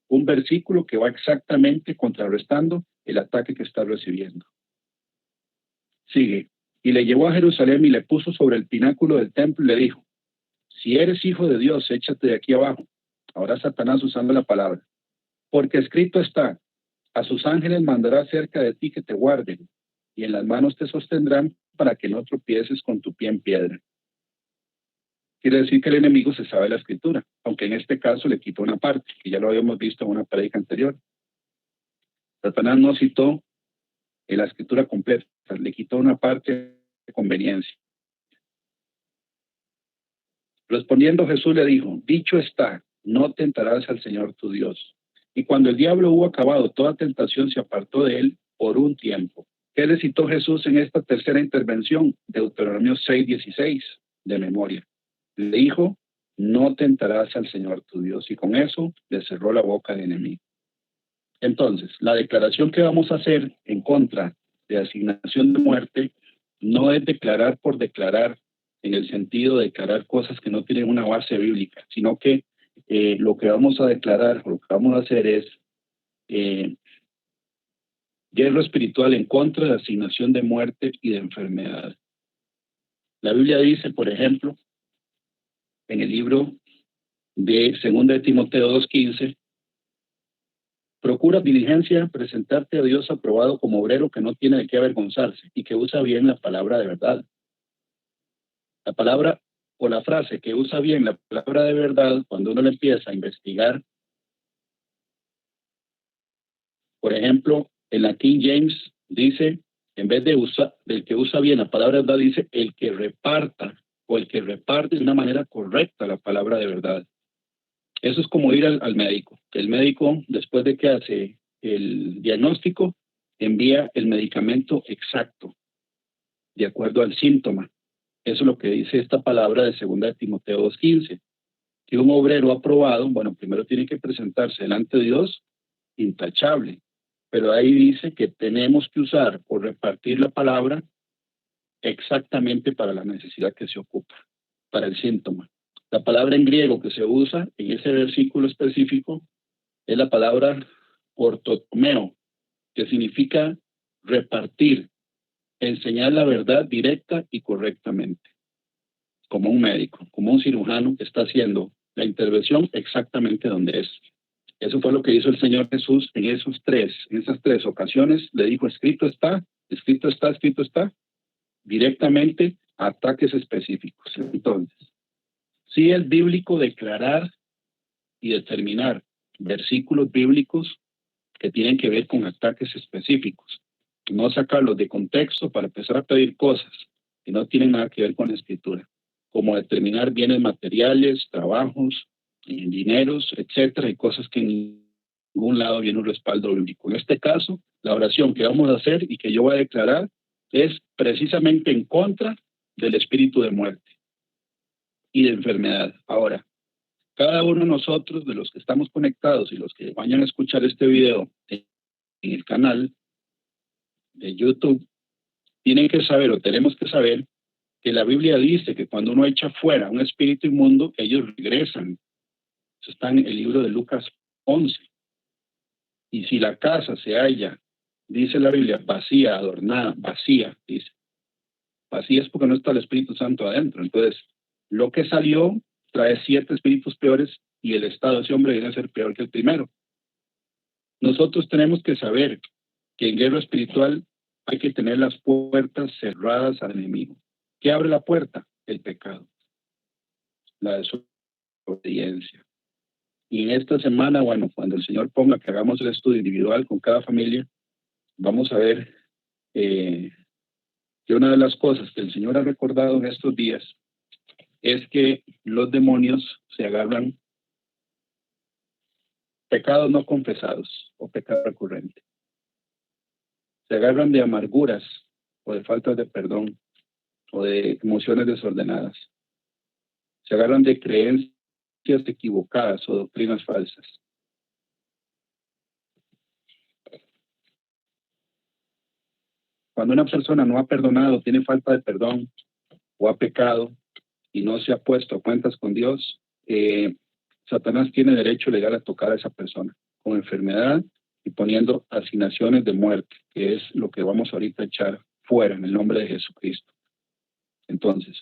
un versículo que va exactamente contrarrestando el ataque que está recibiendo. Sigue. Y le llevó a Jerusalén y le puso sobre el pináculo del templo y le dijo, si eres hijo de Dios, échate de aquí abajo. Ahora Satanás usando la palabra. Porque escrito está, a sus ángeles mandará cerca de ti que te guarden, y en las manos te sostendrán para que no tropieces con tu pie en piedra. Quiere decir que el enemigo se sabe la escritura, aunque en este caso le quitó una parte, que ya lo habíamos visto en una prédica anterior. Satanás no citó en la escritura completa, le quitó una parte de conveniencia. Respondiendo Jesús le dijo, dicho está, no tentarás al Señor tu Dios. Y cuando el diablo hubo acabado toda tentación, se apartó de él por un tiempo. ¿Qué le citó Jesús en esta tercera intervención? Deuteronomio 6:16, de memoria. Le dijo, no tentarás al Señor tu Dios. Y con eso le cerró la boca al enemigo. Entonces, la declaración que vamos a hacer en contra de asignación de muerte no es declarar por declarar, en el sentido de declarar cosas que no tienen una base bíblica, sino que lo que vamos a declarar, lo que vamos a hacer es guerra espiritual en contra de asignación de muerte y de enfermedad. La Biblia dice, por ejemplo, en el libro de 2 de Timoteo 2:15, procura diligencia presentarte a Dios aprobado como obrero que no tiene de qué avergonzarse y que usa bien la palabra de verdad. La palabra o la frase que usa bien la palabra de verdad, cuando uno le empieza a investigar, por ejemplo, en la King James dice, en vez de usar, del que usa bien la palabra de verdad, dice el que reparta o el que reparte de una manera correcta la palabra de verdad. Eso es como ir al médico. El médico, después de que hace el diagnóstico, envía el medicamento exacto, de acuerdo al síntoma. Eso es lo que dice esta palabra de 2 de Timoteo 2:15. Que un obrero aprobado, bueno, primero tiene que presentarse delante de Dios intachable. Pero ahí dice que tenemos que usar o repartir la palabra exactamente para la necesidad que se ocupa, para el síntoma. La palabra en griego que se usa en ese versículo específico es la palabra ortotomeo, que significa repartir, enseñar la verdad directa y correctamente, como un médico, como un cirujano que está haciendo la intervención exactamente donde es. Eso fue lo que hizo el Señor Jesús en esas tres ocasiones. Le dijo, escrito está, escrito está, escrito está, directamente a ataques específicos. Entonces, sí es bíblico declarar y determinar versículos bíblicos que tienen que ver con ataques específicos. No sacarlos de contexto para empezar a pedir cosas que no tienen nada que ver con la escritura, como determinar bienes materiales, trabajos, dineros, etcétera, y cosas que en ningún lado viene un respaldo bíblico. En este caso, la oración que vamos a hacer y que yo voy a declarar es precisamente en contra del espíritu de muerte y de enfermedad. Ahora, cada uno de nosotros, de los que estamos conectados y los que vayan a escuchar este video en el canal, YouTube, tienen que saber o tenemos que saber que la Biblia dice que cuando uno echa fuera un espíritu inmundo, ellos regresan. Eso está en el libro de Lucas 11. Y si la casa se halla, dice la Biblia, vacía, adornada, vacía, dice. Vacía es porque no está el Espíritu Santo adentro. Entonces, lo que salió trae 7 espíritus peores y el estado de ese hombre viene a ser peor que el primero. Nosotros tenemos que saber que en guerra espiritual hay que tener las puertas cerradas al enemigo. ¿Qué abre la puerta? El pecado, la desobediencia. Y en esta semana, bueno, cuando el Señor ponga que hagamos el estudio individual con cada familia, vamos a ver que una de las cosas que el Señor ha recordado en estos días es que los demonios se agarran pecados no confesados o pecado recurrente. Se agarran de amarguras o de falta de perdón o de emociones desordenadas. Se agarran de creencias equivocadas o doctrinas falsas. Cuando una persona no ha perdonado, tiene falta de perdón o ha pecado y no se ha puesto a cuentas con Dios, Satanás tiene derecho legal a tocar a esa persona con enfermedad y poniendo asignaciones de muerte, que es lo que vamos ahorita a echar fuera en el nombre de Jesucristo. Entonces,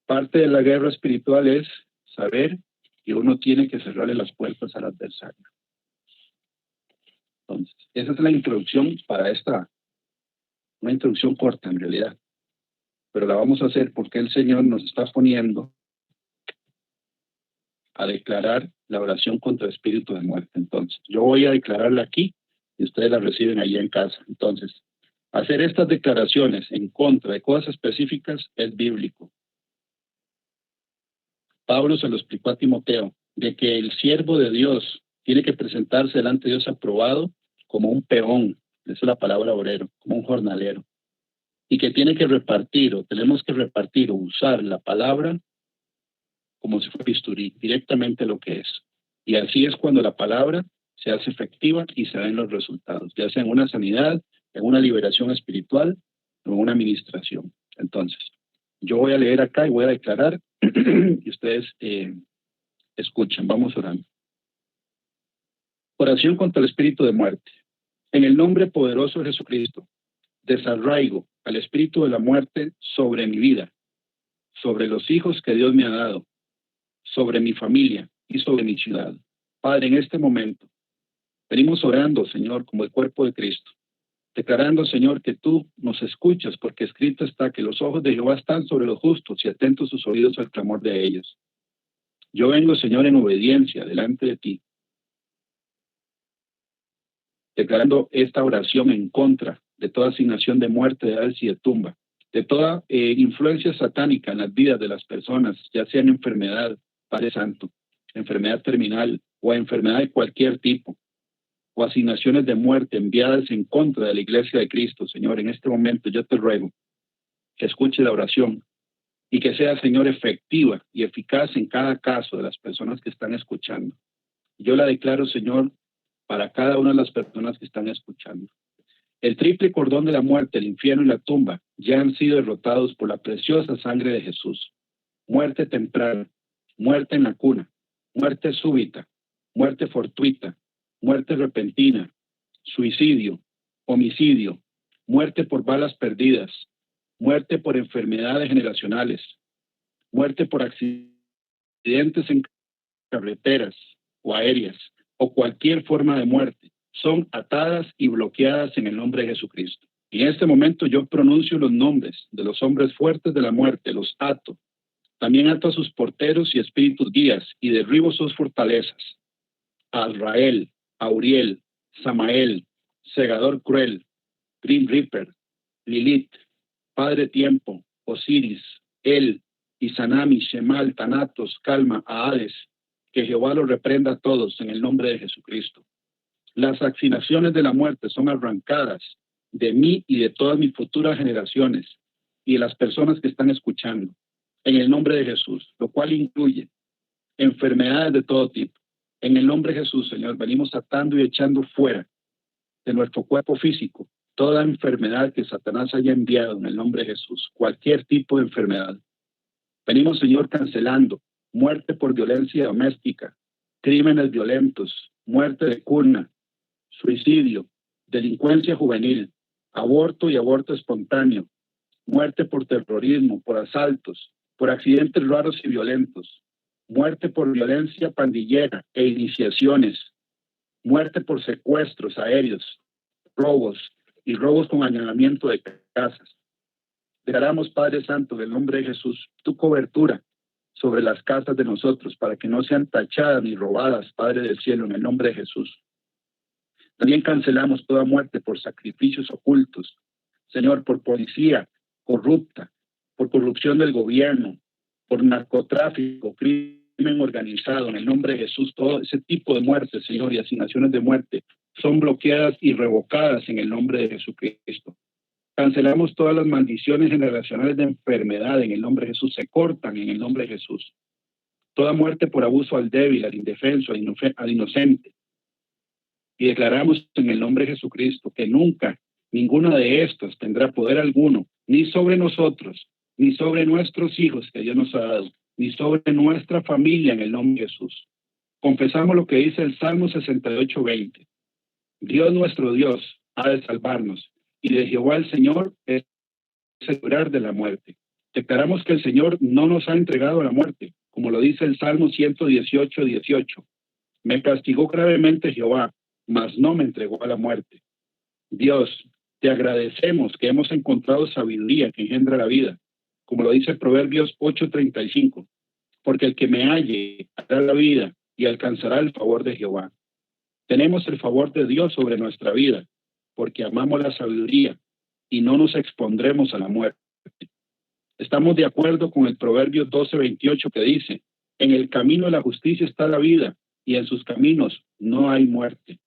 parte de la guerra espiritual es saber que uno tiene que cerrarle las puertas al adversario. Entonces, esa es la introducción para una introducción corta en realidad, pero la vamos a hacer porque el Señor nos está poniendo a declarar la oración contra el espíritu de muerte. Entonces, yo voy a declararla aquí y ustedes la reciben allá en casa. Entonces, hacer estas declaraciones en contra de cosas específicas es bíblico. Pablo se lo explicó a Timoteo, de que el siervo de Dios tiene que presentarse delante de Dios aprobado como un peón, esa es la palabra obrero, como un jornalero, y que tiene que repartir, o tenemos que repartir o usar la palabra como si fuera bisturí, directamente lo que es. Y así es cuando la palabra se hace efectiva y se ven los resultados, ya sea en una sanidad, en una liberación espiritual o en una administración. Entonces, yo voy a leer acá y voy a declarar y ustedes escuchen. Vamos orando. Oración contra el espíritu de muerte. En el nombre poderoso de Jesucristo, desarraigo al espíritu de la muerte sobre mi vida, sobre los hijos que Dios me ha dado, sobre mi familia y sobre mi ciudad. Padre, en este momento, venimos orando, Señor, como el cuerpo de Cristo, declarando, Señor, que tú nos escuchas, porque escrito está que los ojos de Jehová están sobre los justos y atentos sus oídos al clamor de ellos. Yo vengo, Señor, en obediencia delante de ti, declarando esta oración en contra de toda asignación de muerte, de Hades y de tumba, de toda influencia satánica en las vidas de las personas, ya sea en enfermedad, Padre Santo, enfermedad terminal o enfermedad de cualquier tipo, o asignaciones de muerte enviadas en contra de la iglesia de Cristo. Señor, en este momento yo te ruego que escuche la oración y que sea, Señor, efectiva y eficaz en cada caso de las personas que están escuchando. Yo la declaro, Señor, para cada una de las personas que están escuchando. El triple cordón de la muerte, el infierno y la tumba ya han sido derrotados por la preciosa sangre de Jesús. Muerte temprana, muerte en la cuna, muerte súbita, muerte fortuita, muerte repentina, suicidio, homicidio, muerte por balas perdidas, muerte por enfermedades generacionales, muerte por accidentes en carreteras o aéreas, o cualquier forma de muerte, son atadas y bloqueadas en el nombre de Jesucristo. Y en este momento yo pronuncio los nombres de los hombres fuertes de la muerte, los ato. También ato a sus porteros y espíritus guías y derribo sus fortalezas. A Azrael, a Uriel, Samael, Segador Cruel, Grim Reaper, Lilith, Padre Tiempo, Osiris, El, Izanami, Shemal, Thanatos, Calma, a Hades. Que Jehová los reprenda a todos en el nombre de Jesucristo. Las asignaciones de la muerte son arrancadas de mí y de todas mis futuras generaciones y de las personas que están escuchando en el nombre de Jesús, lo cual incluye enfermedades de todo tipo. En el nombre de Jesús, Señor, venimos atando y echando fuera de nuestro cuerpo físico toda enfermedad que Satanás haya enviado en el nombre de Jesús, cualquier tipo de enfermedad. Venimos, Señor, cancelando muerte por violencia doméstica, crímenes violentos, muerte de cuna, suicidio, delincuencia juvenil, aborto y aborto espontáneo, muerte por terrorismo, por asaltos, por accidentes raros y violentos, muerte por violencia pandillera e iniciaciones, muerte por secuestros aéreos, robos y robos con allanamiento de casas. Declaramos, Padre Santo, en el nombre de Jesús, tu cobertura sobre las casas de nosotros para que no sean tachadas ni robadas, Padre del cielo, en el nombre de Jesús. También cancelamos toda muerte por sacrificios ocultos, Señor, por policía corrupta, por corrupción del gobierno, por narcotráfico, crimen organizado, en el nombre de Jesús. Todo ese tipo de muerte, Señor, y asignaciones de muerte son bloqueadas y revocadas en el nombre de Jesucristo. Cancelamos todas las maldiciones generacionales de enfermedad en el nombre de Jesús, se cortan en el nombre de Jesús. Toda muerte por abuso al débil, al indefenso, al inocente. Y declaramos en el nombre de Jesucristo que nunca ninguna de estas tendrá poder alguno, ni sobre nosotros, ni sobre nuestros hijos que Dios nos ha dado, ni sobre nuestra familia en el nombre de Jesús. Confesamos lo que dice el Salmo 68:20. Dios nuestro Dios ha de salvarnos, y de Jehová el Señor es librar de la muerte. Declaramos que el Señor no nos ha entregado a la muerte, como lo dice el Salmo 118:18. Me castigó gravemente Jehová, mas no me entregó a la muerte. Dios, te agradecemos que hemos encontrado sabiduría que engendra la vida, como lo dice Proverbios 8:35, porque el que me halle hará la vida y alcanzará el favor de Jehová. Tenemos el favor de Dios sobre nuestra vida, porque amamos la sabiduría y no nos expondremos a la muerte. Estamos de acuerdo con el Proverbios 12:28 que dice, en el camino de la justicia está la vida y en sus caminos no hay muerte.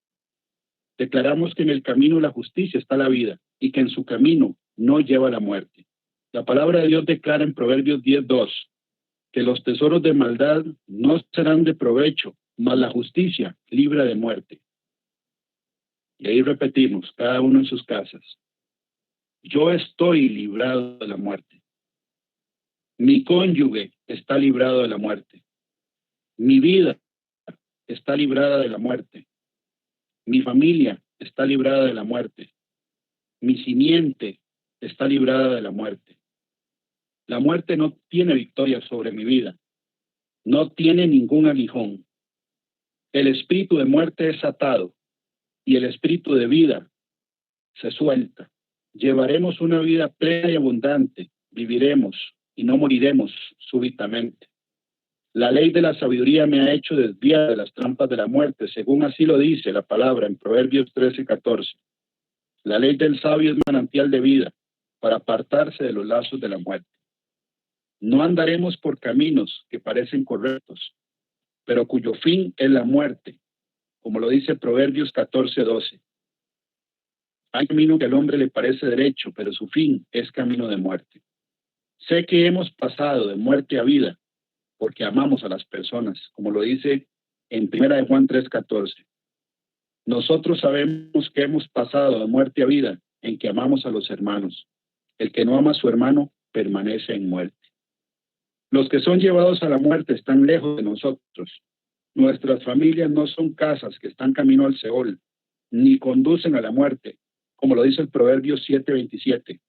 Declaramos que en el camino de la justicia está la vida y que en su camino no lleva la muerte. La palabra de Dios declara en Proverbios 10:2 que los tesoros de maldad no serán de provecho, mas la justicia libra de muerte. Y ahí repetimos, cada uno en sus casas. Yo estoy librado de la muerte. Mi cónyuge está librado de la muerte. Mi vida está librada de la muerte. Mi familia está librada de la muerte. Mi simiente está librada de la muerte. La muerte no tiene victoria sobre mi vida. No tiene ningún aguijón. El espíritu de muerte es atado y el espíritu de vida se suelta. Llevaremos una vida plena y abundante. Viviremos y no moriremos súbitamente. La ley de la sabiduría me ha hecho desviar de las trampas de la muerte, según así lo dice la palabra en Proverbios 13:14. La ley del sabio es manantial de vida para apartarse de los lazos de la muerte. No andaremos por caminos que parecen correctos, pero cuyo fin es la muerte, como lo dice Proverbios 14:12. Hay camino que al hombre le parece derecho, pero su fin es camino de muerte. Sé que hemos pasado de muerte a vida, porque amamos a las personas, como lo dice en 1 Juan 3:14. Nosotros sabemos que hemos pasado de muerte a vida en que amamos a los hermanos. El que no ama a su hermano permanece en muerte. Los que son llevados a la muerte están lejos de nosotros. Nuestras familias no son casas que están camino al Seol, ni conducen a la muerte, como lo dice el Proverbio 7:27.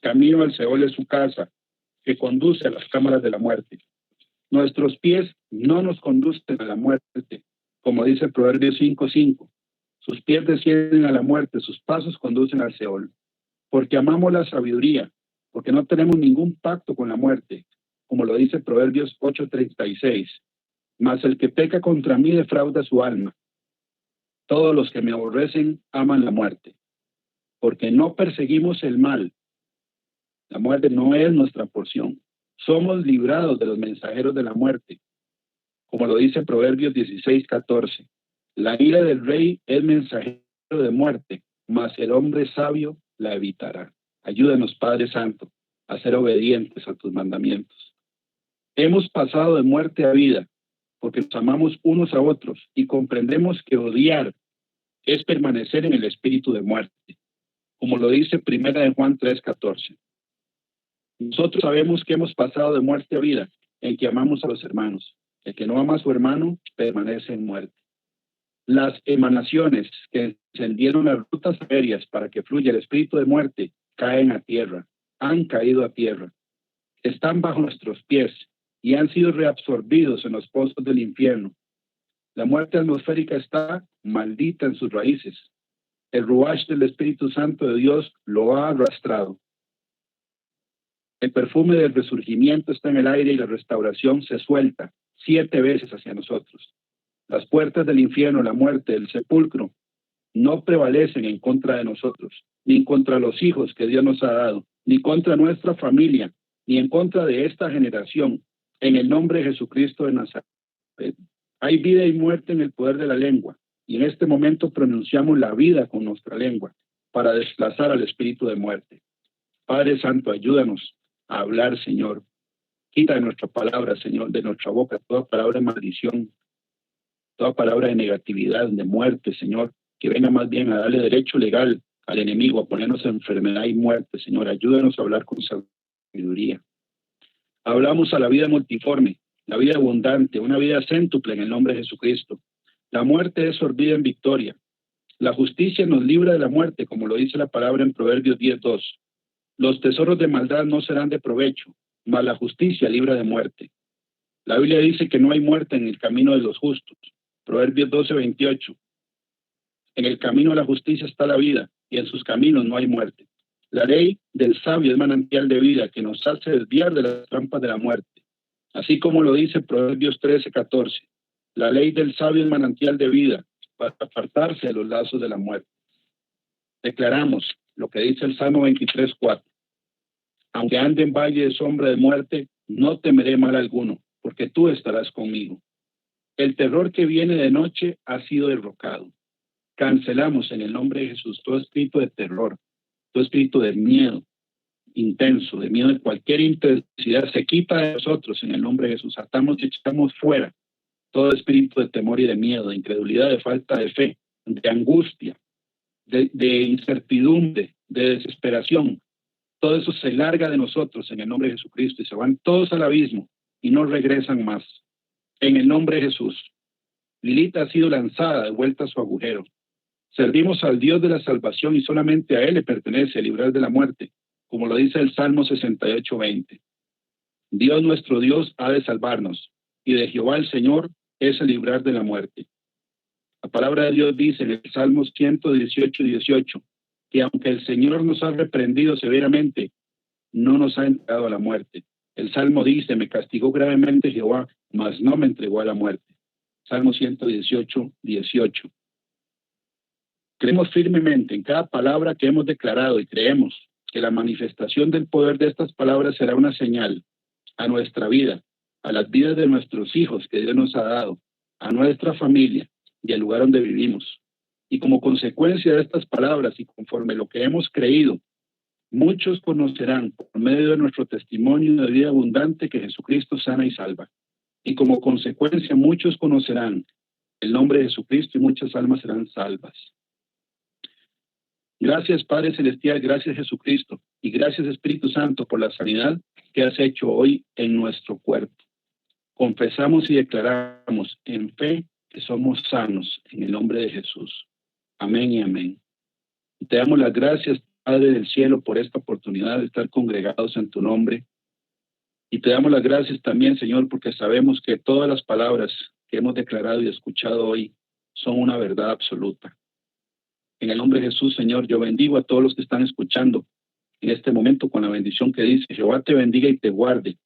Camino al Seol es su casa, que conduce a las cámaras de la muerte. Nuestros pies no nos conducen a la muerte, como dice el Proverbio 5:5. Sus pies descienden a la muerte, sus pasos conducen al Seol. Porque amamos la sabiduría, porque no tenemos ningún pacto con la muerte, como lo dice Proverbios 8:36. Mas el que peca contra mí defrauda su alma. Todos los que me aborrecen aman la muerte, porque no perseguimos el mal. La muerte no es nuestra porción. Somos librados de los mensajeros de la muerte, como lo dice Proverbios 16:14. La ira del rey es mensajero de muerte, mas el hombre sabio la evitará. Ayúdanos, Padre Santo, a ser obedientes a tus mandamientos. Hemos pasado de muerte a vida, porque nos amamos unos a otros y comprendemos que odiar es permanecer en el espíritu de muerte. como lo dice 1 Juan 3:14. Nosotros sabemos que hemos pasado de muerte a vida en que amamos a los hermanos. El que no ama a su hermano permanece en muerte. Las emanaciones que encendieron las rutas aéreas para que fluya el espíritu de muerte caen a tierra, han caído a tierra, están bajo nuestros pies y han sido reabsorbidos en los pozos del infierno. La muerte atmosférica está maldita en sus raíces. El ruach del Espíritu Santo de Dios lo ha arrastrado. El perfume del resurgimiento está en el aire y la restauración se suelta 7 veces hacia nosotros. Las puertas del infierno, la muerte, el sepulcro, no prevalecen en contra de nosotros, ni contra los hijos que Dios nos ha dado, ni contra nuestra familia, ni en contra de esta generación, en el nombre de Jesucristo de Nazaret. Hay vida y muerte en el poder de la lengua, y en este momento pronunciamos la vida con nuestra lengua para desplazar al espíritu de muerte. Padre Santo, ayúdanos a hablar, Señor. Quita de nuestra palabra, Señor, de nuestra boca toda palabra de maldición, toda palabra de negatividad, de muerte, Señor, que venga más bien a darle derecho legal al enemigo, a ponernos en enfermedad y muerte, Señor. Ayúdanos a hablar con sabiduría. Hablamos a la vida multiforme, la vida abundante, una vida céntuple en el nombre de Jesucristo. La muerte es sorbida en victoria. La justicia nos libra de la muerte, como lo dice la palabra en Proverbios 10:2. Los tesoros de maldad no serán de provecho, mas la justicia libra de muerte. La Biblia dice que no hay muerte en el camino de los justos. Proverbios 12:28. En el camino de la justicia está la vida, y en sus caminos no hay muerte. La ley del sabio es manantial de vida que nos hace desviar de las trampas de la muerte. Así como lo dice Proverbios 13:14. La ley del sabio es manantial de vida para apartarse de los lazos de la muerte. Declaramos lo que dice el Salmo 23:4. Aunque ande en valle de sombra de muerte, no temeré mal alguno, porque tú estarás conmigo. El terror que viene de noche ha sido derrocado. Cancelamos en el nombre de Jesús todo espíritu de terror, todo espíritu de miedo intenso, de miedo de cualquier intensidad, se quita de nosotros en el nombre de Jesús. Atamos y echamos fuera todo espíritu de temor y de miedo, de incredulidad, de falta de fe, de angustia, de incertidumbre, de desesperación. Todo eso se larga de nosotros en el nombre de Jesucristo y se van todos al abismo y no regresan más. En el nombre de Jesús. Lilith ha sido lanzada de vuelta a su agujero. Servimos al Dios de la salvación y solamente a Él le pertenece librar de la muerte, como lo dice el Salmo 68:20. Dios nuestro Dios ha de salvarnos, y de Jehová el Señor es el librar de la muerte. La palabra de Dios dice en el Salmo 118:18, que aunque el Señor nos ha reprendido severamente, no nos ha entregado a la muerte. El Salmo dice, me castigó gravemente Jehová, mas no me entregó a la muerte. Salmo 118:18. Creemos firmemente en cada palabra que hemos declarado y creemos que la manifestación del poder de estas palabras será una señal a nuestra vida, a las vidas de nuestros hijos que Dios nos ha dado, a nuestra familia y al lugar donde vivimos. Y como consecuencia de estas palabras y conforme lo que hemos creído, muchos conocerán por medio de nuestro testimonio de vida abundante que Jesucristo sana y salva. Y como consecuencia muchos conocerán el nombre de Jesucristo y muchas almas serán salvas. Gracias Padre Celestial, gracias Jesucristo y gracias Espíritu Santo por la sanidad que has hecho hoy en nuestro cuerpo. Confesamos y declaramos en fe que somos sanos en el nombre de Jesús. Amén y amén. Y te damos las gracias, Padre del cielo, por esta oportunidad de estar congregados en tu nombre. Y te damos las gracias también, Señor, porque sabemos que todas las palabras que hemos declarado y escuchado hoy son una verdad absoluta. En el nombre de Jesús, Señor, yo bendigo a todos los que están escuchando en este momento con la bendición que dice, Jehová te bendiga y te guarde.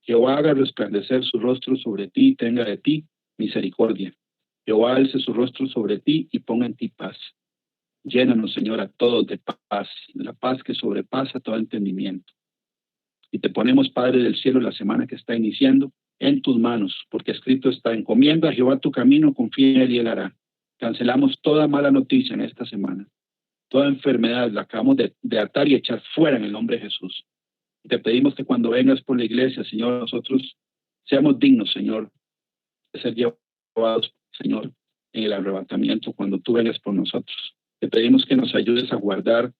Jehová haga resplandecer su rostro sobre ti y tenga de ti misericordia. Jehová alce su rostro sobre ti y ponga en ti paz. Llénanos, Señor, a todos de paz, la paz que sobrepasa todo entendimiento. Y te ponemos, Padre del cielo, la semana que está iniciando en tus manos, porque escrito está, encomienda a Jehová tu camino, confía en él y él hará. Cancelamos toda mala noticia en esta semana. Toda enfermedad la acabamos de atar y echar fuera en el nombre de Jesús. Y te pedimos que cuando vengas por la iglesia, Señor, nosotros seamos dignos, Señor, de ser llevados, Señor, en el arrebatamiento cuando tú vengas por nosotros. Te pedimos que nos ayudes a guardar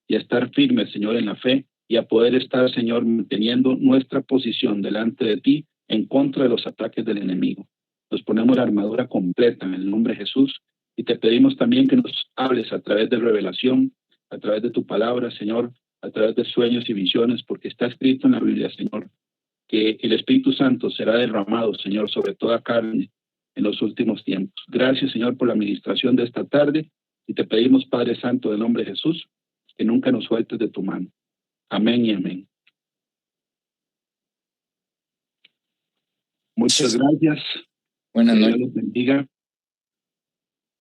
y a estar firmes, Señor, en la fe y a poder estar, Señor, manteniendo nuestra posición delante de ti en contra de los ataques del enemigo. Nos ponemos la armadura completa en el nombre de Jesús y te pedimos también que nos hables a través de revelación, a través de tu palabra, Señor, a través de sueños y visiones, porque está escrito en la Biblia, Señor, que el Espíritu Santo será derramado, Señor, sobre toda carne en los últimos tiempos. Gracias, Señor, por la administración de esta tarde y te pedimos, Padre Santo, en el nombre de Jesús, que nunca nos sueltes de tu mano. Amén y amén. Muchas gracias. Buenas Que Dios noches. los bendiga.